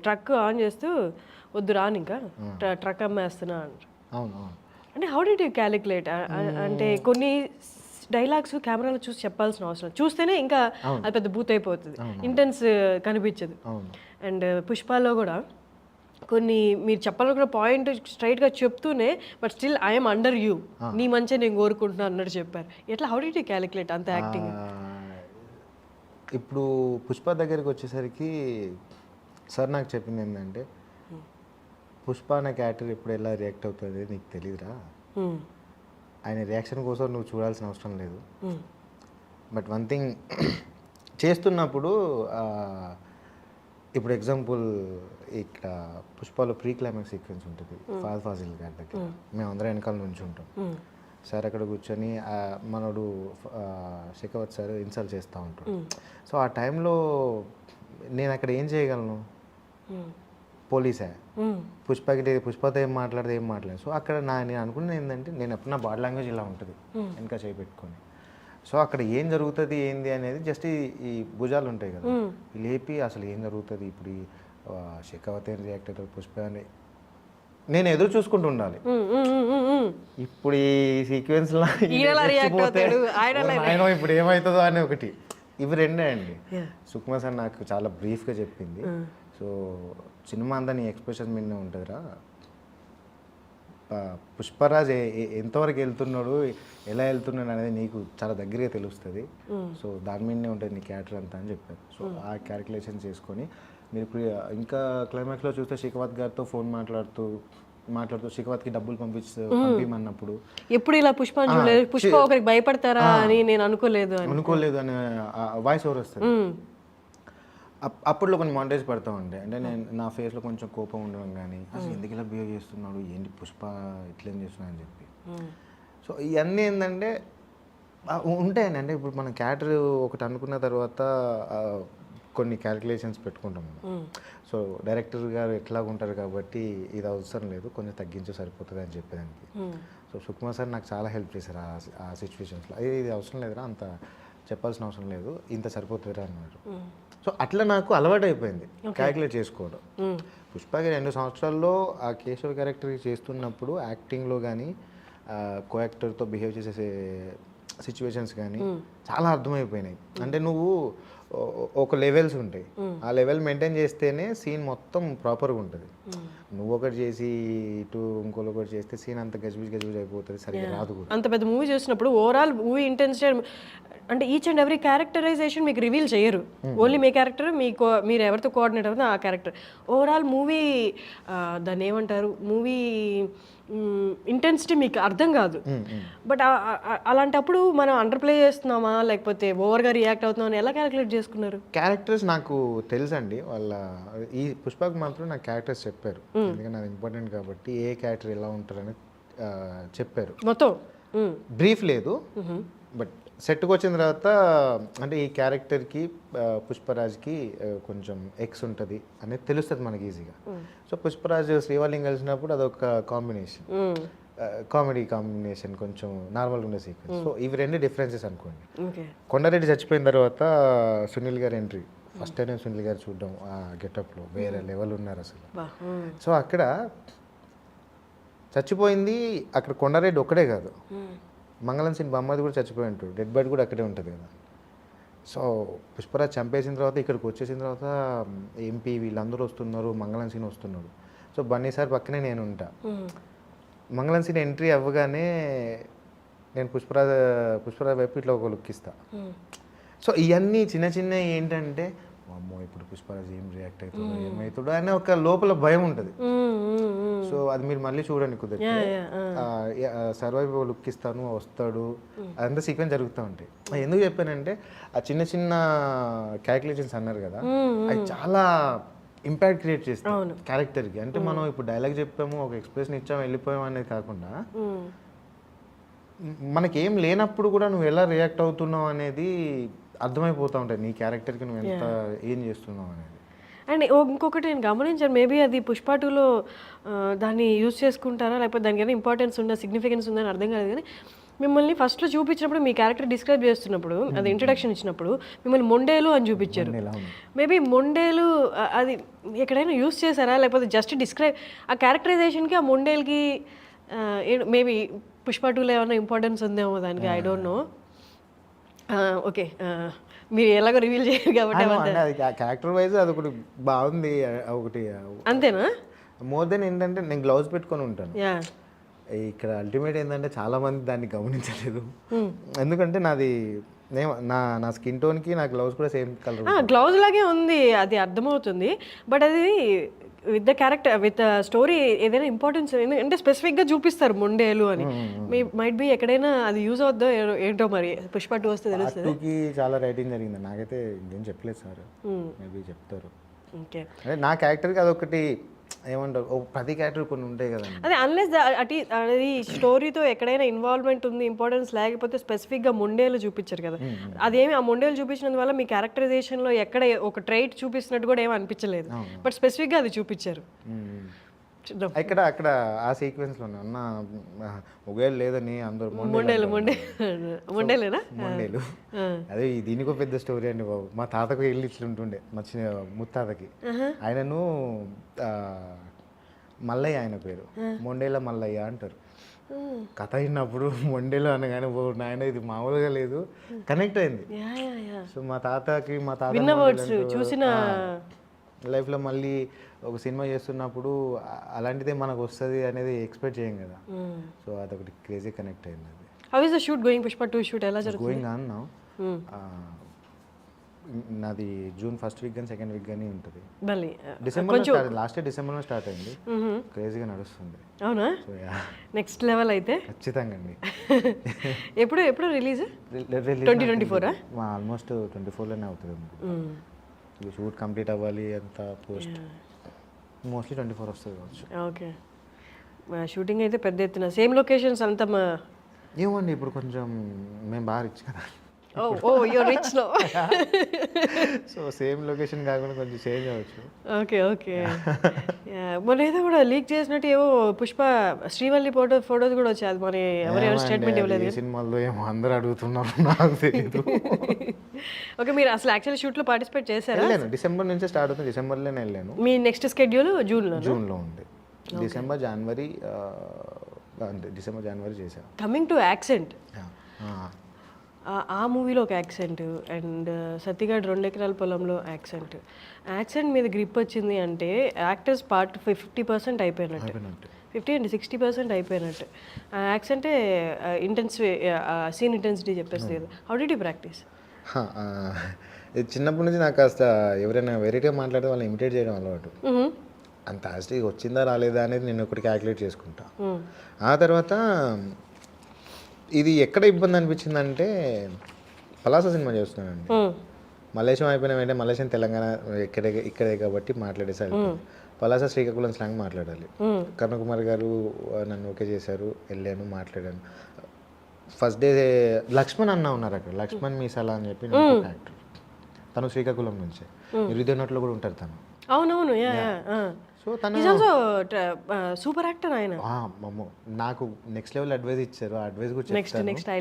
ట్రక్ ఆన్ చేస్తూ వద్దు రాను ఇంకా ట్రక్ అమ్మేస్తున్నా అంటే హౌ డిడ్ యూ క్యాలిక్యులేట్? అంటే కొన్ని డైలాగ్స్ కెమెరాలో చూసి చెప్పాల్సిన అవసరం, చూస్తేనే ఇంకా అది పెద్ద బూత్ అయిపోతుంది, ఇంటెన్స్ కనిపించదు. అండ్ పుష్పాలో కూడా కొన్ని మీరు చెప్పాలనుకున్న పాయింట్ స్ట్రైట్గా చెప్తూనే but still I'm under you, నీ మంచిగా నేను కోరుకుంటున్నాను అన్నట్టు చెప్పారు. ఎట్లా హౌ డిడ్ యూ క్యాలిక్యులేట్ అంత యాక్టింగ్? ఇప్పుడు పుష్ప దగ్గరికి వచ్చేసరికి సార్ నాకు చెప్పింది ఏంటంటే, పుష్ప అనే క్యారెక్టర్ ఇప్పుడు ఎలా రియాక్ట్ అవుతుంది నీకు తెలియదురా, ఆయన రియాక్షన్ కోసం నువ్వు చూడాల్సిన అవసరం లేదు. బట్ వన్ థింగ్ చేస్తున్నప్పుడు ఇప్పుడు ఎగ్జాంపుల్ ఇక్కడ పుష్పలో ప్రీ క్లైమాక్స్ సీక్వెన్స్ ఉంటుంది ఫాద్ ఫాజిల్ గారి దగ్గర, మేము అందరం వెనకాల నుంచి ఉంటాం. సార్ అక్కడ కూర్చొని మనోడు శేఖవత్ సార్ ఇన్సల్ట్ చేస్తూ ఉంటాడు. సో ఆ టైంలో నేను అక్కడ ఏం చేయగలను, పోలీసే, పుష్పతో ఏం మాట్లాడలేదు. సో అక్కడ నేను అనుకున్నది ఏంటంటే, నేను ఎప్పుడు నా బాడీ లాంగ్వేజ్ ఇలా ఉంటుంది వెనక చేపెట్టుకొని, సో అక్కడ ఏం జరుగుతుంది ఏంది అనేది జస్ట్ ఈ భుజాలు ఉంటాయి కదా లేపి అసలు ఏం జరుగుతుంది ఇప్పుడు ఈ శేఖవత్ ఏం రియాక్ట్ అవుతుంది పుష్ప అని నేను ఎదురు చూసుకుంటూ ఉండాలి. ఇప్పుడు ఈ సీక్వెన్స్లో ఆయన ఇప్పుడు ఏమవుతుందో అని ఒకటి, ఇవి రెండే అండి. సుకుమా సార్ నాకు చాలా బ్రీఫ్గా చెప్పింది. సో సినిమా అంతా నీ ఎక్స్ప్రెషన్ మీదనే ఉంటుందిరా, పుష్పరాజ్ ఎంతవరకు వెళ్తున్నాడు, ఎలా వెళ్తున్నాడు అనేది నీకు చాలా దగ్గరగా తెలుస్తుంది. సో దాని మీదనే ఉంటుంది నీ క్యారెక్టర్ అంతా అని చెప్పారు. సో ఆ క్యాలిక్యులేషన్ చేసుకొని మీరు ఇంకా క్లైమాక్స్లో చూస్తే శిఖవత్ గారితో ఫోన్ మాట్లాడుతూ శిఖవత్కి డబ్బులు పంపించమన్నప్పుడు ఎప్పుడు ఇలా పుష్పని చూడలేదు, పుష్ప ఒకరికి భయపడతారా అని నేను అనుకోలేదు అనే వాయిస్ ఓవర్ వస్తుంది. అప్పట్లో కొన్ని మాంటేజ్ పడతా ఉండే, అంటే నేను నా ఫేస్లో కొంచెం కోపం ఉండడం కానీ అసలు ఎందుకు ఇలా బిహేవ్ చేస్తున్నాడు, ఏంటి పుష్ప ఇట్లేం చేస్తున్నాడు అని చెప్పి. సో ఇవన్నీ ఏంటంటే ఉంటాయండి. అంటే ఇప్పుడు మనం క్యారెక్టర్ ఒకటి అనుకున్న తర్వాత కొన్ని క్యాలిక్యులేషన్స్ పెట్టుకుంటాం మనం. సో డైరెక్టర్ గారు ఎట్లా ఉంటారు కాబట్టి ఇది అవసరం లేదు, కొంచెం తగ్గించే సరిపోతుంది అని చెప్పేదానికి. సో సుకుమార్ సార్ నాకు చాలా హెల్ప్ చేశారు ఆ సిచ్యువేషన్స్లో. ఇది అవసరం లేదురా, అంత చెప్పాల్సిన అవసరం లేదు, ఇంత సరిపోతుందిరా అన్నారు. సో అట్లా నాకు అలవాటు అయిపోయింది క్యాలిక్యులేట్ చేసుకోవడం. పుష్పకి 2 సంవత్సరాల్లో ఆ కేశవ్ క్యారెక్టర్ చేస్తున్నప్పుడు యాక్టింగ్లో కానీ కో యాక్టర్తో బిహేవ్ చేసే సిచ్యువేషన్స్ కానీ చాలా అర్థమైపోయినాయి. అంటే నువ్వు ఒక లెవెల్స్ ఉంటాయి, ఆ లెవెల్ మెయింటైన్ చేస్తేనే సీన్ మొత్తం ప్రాపర్గా ఉంటుంది. నువ్వు ఒకటి చేసి ఇటు ఇంకోటి ఒకటి చేస్తే సీన్ అంత గజిబిజ్ అయిపోతుంది, సరిగ్గా రాదు కూడా. అంత పెద్ద మూవీ చేసినప్పుడు ఓవరాల్ మూవీ ఇంటెన్సిటీ అంటే ఈచ్ అండ్ ఎవ్రీ క్యారెక్టరైజేషన్ మీకు రివీల్ చేయరు. ఓన్లీ మీ క్యారెక్టర్ మీరు ఎవరితో కోఆర్డినేట్ అవుతుందో ఆ క్యారెక్టర్. ఓవరాల్ మూవీ దాన్ని ఏమంటారు, మూవీ ఇంటెన్సిటీ మీకు అర్థం కాదు. బట్ అలాంటప్పుడు మనం అండర్ ప్లే చేస్తున్నామా లేకపోతే ఓవర్గా రియాక్ట్ అవుతున్నామని ఎలా క్యాలిక్యులేట్ చేసుకున్నారు? క్యారెక్టర్స్ నాకు తెలుసండి, వాళ్ళ ఈ పుష్పకు మాత్రం నాకు క్యారెక్టర్స్ చెప్పారు, ఎందుకంటే అది ఇంపార్టెంట్ కాబట్టి ఏ క్యారెక్టర్ ఎలా ఉంటారని చెప్పారు. మొత్తం బ్రీఫ్ లేదు, బట్ సెట్కి వచ్చిన తర్వాత అంటే ఈ క్యారెక్టర్కి పుష్పరాజ్కి కొంచెం ఎక్స్ ఉంటుంది అనేది తెలుస్తుంది మనకి ఈజీగా. సో పుష్పరాజ్ శ్రీవాలిని కలిసినప్పుడు అదొక కాంబినేషన్, కామెడీ కాంబినేషన్, కొంచెం నార్మల్గా ఉండే సీక్వెన్స్. సో ఇవి 2 డిఫరెన్సెస్ అనుకోండి. కొండారెడ్డి చచ్చిపోయిన తర్వాత సునీల్ గారి ఎంట్రీ, ఫస్ట్ టైం సునీల్ గారు చూడడం ఆ గెటప్లో వేరే లెవెల్ ఉన్నారు అసలు. సో అక్కడ చచ్చిపోయింది, అక్కడ కొండారెడ్డి ఒక్కడే కాదు, మంగళం సీన్ బొమ్మది కూడా చచ్చిపోయి ఉంటాడు, డెడ్ బాడీ కూడా అక్కడే ఉంటుంది కదా. సో పుష్పరాజ్ చంపేసిన తర్వాత ఇక్కడికి వచ్చేసిన తర్వాత ఎంపీ వీళ్ళందరూ వస్తున్నారు, మంగళం సీన్ వస్తున్నాడు. సో బన్నీ సార్ పక్కనే నేను ఉంటా. మంగళం సీన్ ఎంట్రీ అవ్వగానే నేను పుష్పరాజ్ వైపు ఇట్లా ఒక లుక్ ఇస్తా. సో ఇవన్నీ చిన్న చిన్న ఏంటంటే అమ్మో ఇప్పుడు పుష్పరాజ్ ఏం రియాక్ట్ అవుతుందో ఏమవుతుందో అనే ఒక లోపల భయం ఉంటుంది. సో అది మీరు మళ్ళీ చూడండి కుదిరితే, సర్వైవ్ లుక్ ఇస్తాను వస్తాడు, అదంతా సీక్వెన్స్ జరుగుతూ ఉంటాయి. ఎందుకు చెప్పానంటే ఆ చిన్న చిన్న క్యాలిక్యులేషన్స్ అన్నారు కదా, అవి చాలా ఇంపాక్ట్ క్రియేట్ చేస్తాయి క్యారెక్టర్కి. అంటే మనం ఇప్పుడు డైలాగ్ చెప్పాము, ఒక ఎక్స్ప్రెషన్ ఇచ్చాము, వెళ్ళిపోయాము అనేది కాకుండా మనకేం లేనప్పుడు కూడా నువ్వు ఎలా రియాక్ట్ అవుతున్నావు అనేది అర్థమైపోతూ ఉంటాయి, నీ క్యారెక్టర్కి నువ్వు ఎంత ఏం చేస్తున్నావు అనేది. అండ్ ఇంకొకటి నేను గమనించాను, మేబీ అది పుష్ప 2లో దాన్ని యూజ్ చేసుకుంటారా లేకపోతే దానికి ఏదైనా ఇంపార్టెన్స్ ఉందా, సిగ్నిఫికెన్స్ ఉందని అర్థం కాదు. కానీ మిమ్మల్ని ఫస్ట్లో చూపించినప్పుడు మీ క్యారెక్టర్ డిస్క్రైబ్ చేస్తున్నప్పుడు, అది ఇంట్రడక్షన్ ఇచ్చినప్పుడు మిమ్మల్ని మొండేలు అని చూపించారు. మేబీ మొండేలు అది ఎక్కడైనా యూజ్ చేశారా లేకపోతే జస్ట్ డిస్క్రైబ్ ఆ క్యారెక్టరైజేషన్కి ఆ మొండేల్కి మేబీ పుష్ప 2లో ఏమైనా ఇంపార్టెన్స్ ఉందేమో దానికి, ఐ డోంట్ నో. ఓకే, మీరు ఎలాగో రివీల్ చేయరు కాబట్టి క్యారెక్టర్ వైజ్ అది ఒకటి బాగుంది, ఒకటి అంతేనా. మోర్ దెన్ ఏంటంటే నేను గ్లౌజ్ పెట్టుకొని ఉంటాను ఇక్కడ. అల్టిమేట్ ఏంటంటే చాలా మంది దాన్ని గమనించలేదు, ఎందుకంటే నాది నా స్కిన్ టోన్కి నా గ్లౌజ్ కూడా సేమ్ కలర్, గ్లౌజ్ లాగే ఉంది, అది అర్థమవుతుంది. బట్ అది with the character with story ఏదైనా ఇంపార్టెన్స్ అంటే స్పెసిఫిక్గా చూపిస్తారు మొండేలు అని. మైట్ బి ఎక్కడైనా అది యూజ్ అవుద్దో ఏంటో, మరి పుష్ప 2 వస్తే తెలుస్తుంది. చాలా రైటింగ్ జరిగింది, నాకైతే ఏం చెప్పలేదు సార్, మేబీ చెప్తారు. ఓకే, అంటే నా క్యారెక్టర్కి అదొకటి ఏమంటారు, ప్రతి క్యారెక్టర్ కొన్ని ఉంటాయి కదా. అదే అన్లెస్ అది స్టోరీతో ఎక్కడైనా ఇన్వాల్వ్మెంట్ ఉంది, ఇంపార్టెన్స్ లేకపోతే స్పెసిఫిక్గా మొండేలు చూపించారు కదా. అదేమి ఆ మొండేలు చూపించినందువల్ల మీ క్యారెక్టరైజేషన్లో ఎక్కడ ఒక ట్రైట్ చూపిస్తున్నట్టు కూడా ఏమి అనిపించలేదు, బట్ స్పెసిఫిక్గా అది చూపించారు. అక్కడ ఆ సీక్వెన్స్లో అన్న ఒకవేళ లేదని అందరూ మొండేలేనా మొండేలు. అదే దీనికి పెద్ద స్టోరీ అండి బాబు. మా తాతకు వెళ్ళి ఇట్లుంటుండే, మా ముత్తాతకి. ఆయనను మల్లయ్య, ఆయన పేరు మొండేల మల్లయ్య అంటారు. కథ అయినప్పుడు మొండేలు అనగానే నాయన ఇది మామూలుగా లేదు, కనెక్ట్ అయింది. సో మా తాతకి లైఫ్లో మళ్ళీ ఒక సినిమా చేస్తున్నప్పుడు అలాంటిదే మనకు వస్తుంది అనేది ఎక్స్పెక్ట్ చేయం కదా. సో అదొకటి క్రేజీ కనెక్ట్ అయింది. అది how is the shoot going Pushpa 2 shoot ఎలా జరుగుతుంది? Going on now. నాది జూన్ ఫస్ట్ వీక్ కానీ సెకండ్ వీక్ కానీ ఉంటుంది. మళ్ళీ డిసెంబర్ లాస్ట్ ఇయర్ డిసెంబర్లో స్టార్ట్ అయింది. క్రేజీగా నడుస్తుంది. అవునా? సో నెక్స్ట్ లెవెల్ అయితే ఖచ్చితంగా అండి. ఎప్పుడు రిలీజ్? 2024 ఆల్మోస్ట్ 24లోనే అవుతుంది. ఇది షూట్ కంప్లీట్ అవ్వాలి అంతా పోస్ట్ మోస్ట్లీ 24 వస్తుంది కావచ్చు. ఓకే, షూటింగ్ అయితే పెద్ద ఎత్తున సేమ్ లొకేషన్స్ అంతా ఏమండి ఇప్పుడు కొంచెం మేము బాగా రిచ్ కదా. Oh you're rich no. So same location కాకుండా కొంచెం చేంజ్ అవ్వచ్చు. ఓకే. మొన్న ఏదో కూడా లీక్ చేసినట్టు ఏవో పుష్ప శ్రీవల్లి ఫోటోస్ కూడా వచ్చాయి. అది మరి ఎవరు స్టేట్మెంట్ ఇవ్వలేదు. సినిమాల్లో ఏమో అందరూ అడుగుతున్నారు, నాకు తెలియదు. ఓకే, మీరు అసలు యాక్చువల్లీ షూట్లో పార్టిసిపేట్ చేశారా? వెళ్ళాను, డిసెంబర్ నుంచి స్టార్ట్ అవుతుంది. డిసెంబర్లోనే వెళ్ళాను. మీ నెక్స్ట్ స్కెడ్యూల్ జూన్లో ఉంది. డిసెంబర్ జనవరి చేశాను. కమింగ్ టు యాక్సెంట్, ఆ మూవీలో ఒక యాక్సెంట్ అండ్ సత్తిగాడు 2 ఎకరాల పొలంలో యాక్సెంట్ మీద గ్రిప్ వచ్చింది అంటే యాక్టర్స్ పార్ట్ 50% అయిపోయినట్టు, 50 and 60% అయిపోయినట్టు. ఆ యాక్సెంటే సీన్ ఇంటెన్సిటీ చెప్పేస్తుంది కదా. How did you practice? చిన్నప్పటి నుంచి నాకు కాస్త ఎవరైనా వెరైటీగా మాట్లాడితే వాళ్ళని ఇమిటేట్ చేయడం అలవాటు. అంత యాస్టిక్ వచ్చిందా రాలేదా అనేది నేను ఒకటి క్యాలిక్యులేట్ చేసుకుంటా. ఆ తర్వాత ఇది ఎక్కడ ఇబ్బంది అనిపించిందంటే పలాస సినిమా చేస్తున్నానండి. మలేషియం అయిపోయిన వెంటనే మలేషియన్ తెలంగాణ ఇక్కడే కాబట్టి మాట్లాడేసారి పలాస శ్రీకాకుళం స్లాంగ్ మాట్లాడాలి. కరుణకుమార్ గారు నన్ను ఓకే చేశారు, వెళ్ళాను, మాట్లాడాను. ఫస్ట్ డే లక్ష్మణ్ అన్న ఉన్నారు అక్కడ, లక్ష్మణ్ మీసాలా అని చెప్పి యాక్టర్, తను శ్రీకాకుళం నుంచే, ఇరుదన్నట్లో కూడా ఉంటారు తను. అవునవును. సో తను సూపర్ యాక్టర్ ఆయన. నాకు నెక్స్ట్ లెవెల్ అడ్వైస్ ఇచ్చారు. ఆ అడ్వైస్ కూడా next I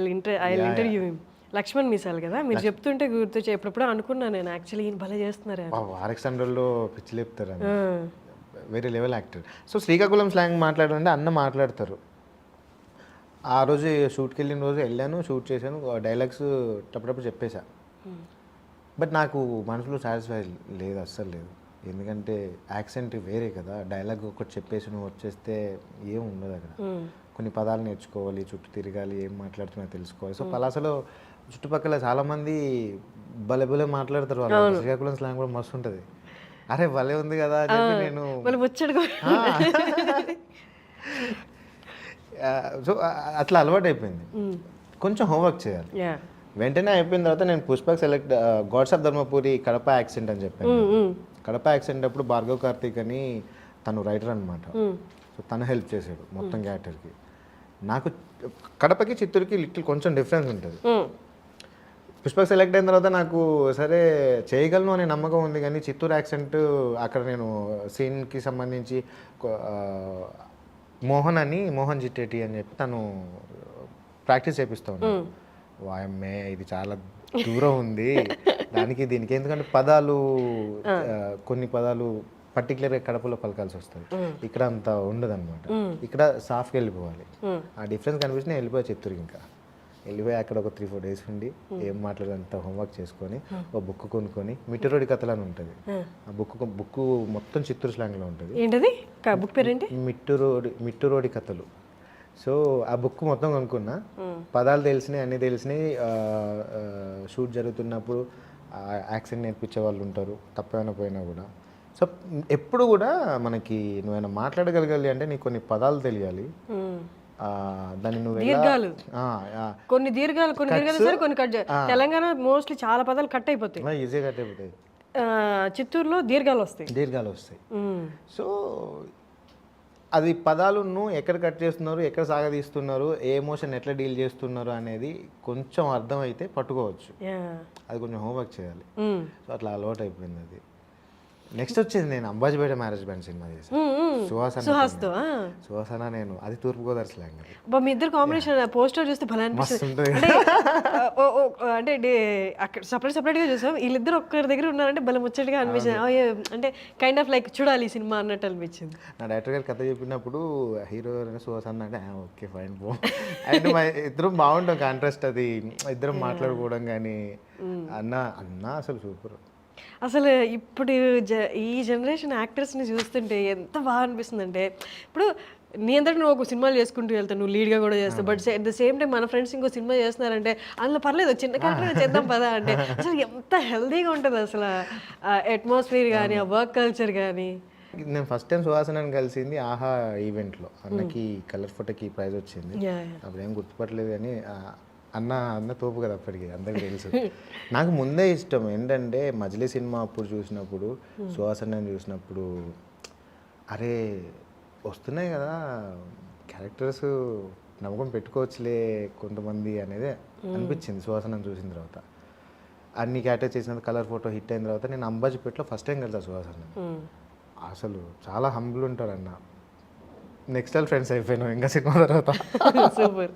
interview him. Laxman Misal కదా, మీరు చెప్తుంటే గుర్తొచ్చి ఎప్పుడప్పుడు అనుకున్నాను నేను యాక్చువల్లీ ఈయన భలే చేస్తున్నారు. ఆర్ఎక్సండర్లో పిచ్చి లేపుతారు, వేరే level actor. So Srikakulam slang మాట్లాడాలంటే అన్న మాట్లాడతారు. ఆ రోజు షూట్కి వెళ్ళిన రోజు వెళ్ళాను, షూట్ చేశాను, డైలాగ్స్ టప్పుడప్పుడు చెప్పేశా. బట్ నాకు మనసులో సాటిస్ఫై లేదు, అస్సలు లేదు. ఎందుకంటే యాక్సెంట్ వేరే కదా, డైలాగ్ ఒకటి చెప్పేసి నువ్వు వచ్చేస్తే ఏం ఉండదు అక్కడ. కొన్ని పదాలు నేర్చుకోవాలి, చుట్టూ తిరగాలి, ఏం మాట్లాడుతున్నా తెలుసుకోవాలి. సో పలాసలో చుట్టుపక్కల చాలామంది భలే భలే మాట్లాడతారు. వాళ్ళు శ్రీకాకుళం స్లాంగ్ కూడా మస్తు ఉంటుంది. అరే భలే ఉంది కదా అని చెప్పి నేను సో అట్లా అలవాటు అయిపోయింది. కొంచెం హోంవర్క్ చేయాలి. వెంటనే అయిపోయిన తర్వాత నేను Pushpak select God's of Dharmapuri Kadapa accent అని చెప్పాను. కడప యాక్సెంట్ అప్పుడు భార్గవ్ కార్తీక్ అని తను రైటర్ అనమాట. సో తను హెల్ప్ చేశాడు మొత్తం క్యారెక్టర్కి. నాకు కడపకి చిత్తూరుకి లిటిల్ కొంచెం డిఫరెన్స్ ఉంటుంది. పుష్పక్ సెలెక్ట్ అయిన తర్వాత నాకు సరే చేయగలను అనే నమ్మకం ఉంది, కానీ చిత్తూరు యాక్సెంట్ అక్కడ నేను సీన్కి సంబంధించి మోహన్ జిట్టేటి అని చెప్పి తను ప్రాక్టీస్ చేపిస్తూ ఉన్నాను. వాయమ్మే ఇది చాలా దూరం ఉంది దానికి దీనికి, ఎందుకంటే పదాలు కొన్ని పదాలు పర్టికులర్గా కడపలో పలకాల్సి వస్తుంది, ఇక్కడ అంత ఉండదు అనమాట. ఇక్కడ సాఫ్ట్గా వెళ్ళిపోవాలి. ఆ డిఫరెన్స్ కనిపించి నేను వెళ్ళిపోయా చిత్తూరుకి. ఇంకా వెళ్ళిపోయి అక్కడ ఒక 3-4 days ఉండి ఏం మాట్లాడంత హోంవర్క్ చేసుకొని ఒక బుక్ కొనుక్కొని మిట్టురోడి కథలు అని ఉంటుంది. ఆ బుక్ మొత్తం చిత్తూరు స్లాంగ్లో ఉంటుంది. ఏంటది బుక్ పేరు? ఏంటి? మిట్టురోడి కథలు. సో ఆ బుక్ మొత్తం కొనుక్కున్నా, పదాలు తెలిసినాయి, అన్నీ తెలిసినాయి. షూట్ జరుగుతున్నప్పుడు యాక్సెంట్ నేర్పించే వాళ్ళు ఉంటారు, తప్పైనా పోయినా కూడా. సో ఎప్పుడు కూడా మనకి నువ్వైనా మాట్లాడగలగాలి అంటే నీకు కొన్ని పదాలు తెలియాలి. దాన్ని నువ్వు కొన్ని దీర్ఘాలు కొన్ని కట్. తెలంగాణ మోస్ట్లీ చాలా పదాలు కట్ అయిపోతాయి, ఈజీగా కట్ అయిపోతాయి. చిత్తూరులో దీర్ఘాలు వస్తాయి. సో అది పదాలను ఎక్కడ కట్ చేస్తున్నారు, ఎక్కడ సాగదీస్తున్నారు, ఏ ఎమోషన్ ఎట్లా డీల్ చేస్తున్నారు అనేది కొంచెం అర్థమైతే పట్టుకోవచ్చు. అది కొంచెం హోంవర్క్ చేయాలి. సో అట్లా అలవాటు అయిపోయింది అది. నెక్స్ట్ వచ్చేది నేను అంబాజీపేట మ్యారేజ్ బ్యాండ్ సినిమా చేశాను సుహాసన. నేను అది తూర్పుగోదావరి స్లాంగ్. మీ ఇద్దరు కాంబినేషన్ పోస్టర్ చూస్తే భలే అనిపిస్తుంది. అంటే అక్కడ సపరేట్గా చూసాం, వీళ్ళిద్దరు ఒక్కరి దగ్గర ఉన్నారంటే భలే ముచ్చటగా అనిపించింది. అంటే కైండ్ ఆఫ్ లైక్ చూడాలి ఈ సినిమా అన్నట్టు అనిపించింది. నా డైరెక్టర్ గారు కథ చెప్పినప్పుడు హీరో సుహాసన అంటే ఓకే ఫైన్ పో అంటే మా ఇద్దరం బాగుంటాం కాంట్రాస్ట్. అది ఇద్దరం మాట్లాడుకోవడం కానీ అన్న అసలు సూపర్. అసలు ఇప్పుడు ఈ జనరేషన్ యాక్టర్స్ని చూస్తుంటే ఎంత బాగా అనిపిస్తుందంటే ఇప్పుడు నీ అంతటి నువ్వు ఒక సినిమాలు చేసుకుంటూ వెళ్తావు, నువ్వు లీడ్గా కూడా చేస్తావు, but at the same time మన ఫ్రెండ్స్ ఇంకో సినిమా చేస్తున్నారంటే అందులో పర్లేదు చిన్న క్యారెక్టర్ చేద్దాం పదా అంటే అసలు ఎంత హెల్తీగా ఉంటుంది అసలు అట్మాస్ఫియర్ కానీ ఆ వర్క్ కల్చర్ కానీ. నేను ఫస్ట్ టైం సుహాసనని కలిసింది ఆహా ఈవెంట్లో. అన్నకి కలర్ ఫోటోకి ప్రైజ్ వచ్చింది. అప్పుడు ఏం గుర్తుపట్టలేదు కానీ అన్న తోపు కదా అప్పటికి అందరికి తెలుసు. నాకు ముందే ఇష్టం ఏంటంటే మజిలీ సినిమా అప్పుడు చూసినప్పుడు సుహాసనని చూసినప్పుడు అరే వస్తున్నాయి కదా క్యారెక్టర్స్, నమ్మకం పెట్టుకోవచ్చులే కొంతమంది అనేది అనిపించింది సుహాసనని చూసిన తర్వాత. అన్ని క్యారెక్టర్ చేసిన కలర్ ఫోటో హిట్ అయిన తర్వాత నేను అంబాజీపేటలో ఫస్ట్ టైం కలిసా సుహాసన. అసలు చాలా హంబుల్ ఉంటారు అన్న. నెక్స్ట్ టైం ఫ్రెండ్స్ అయిపోయినాం ఇంకా సినిమా తర్వాత. సూపర్.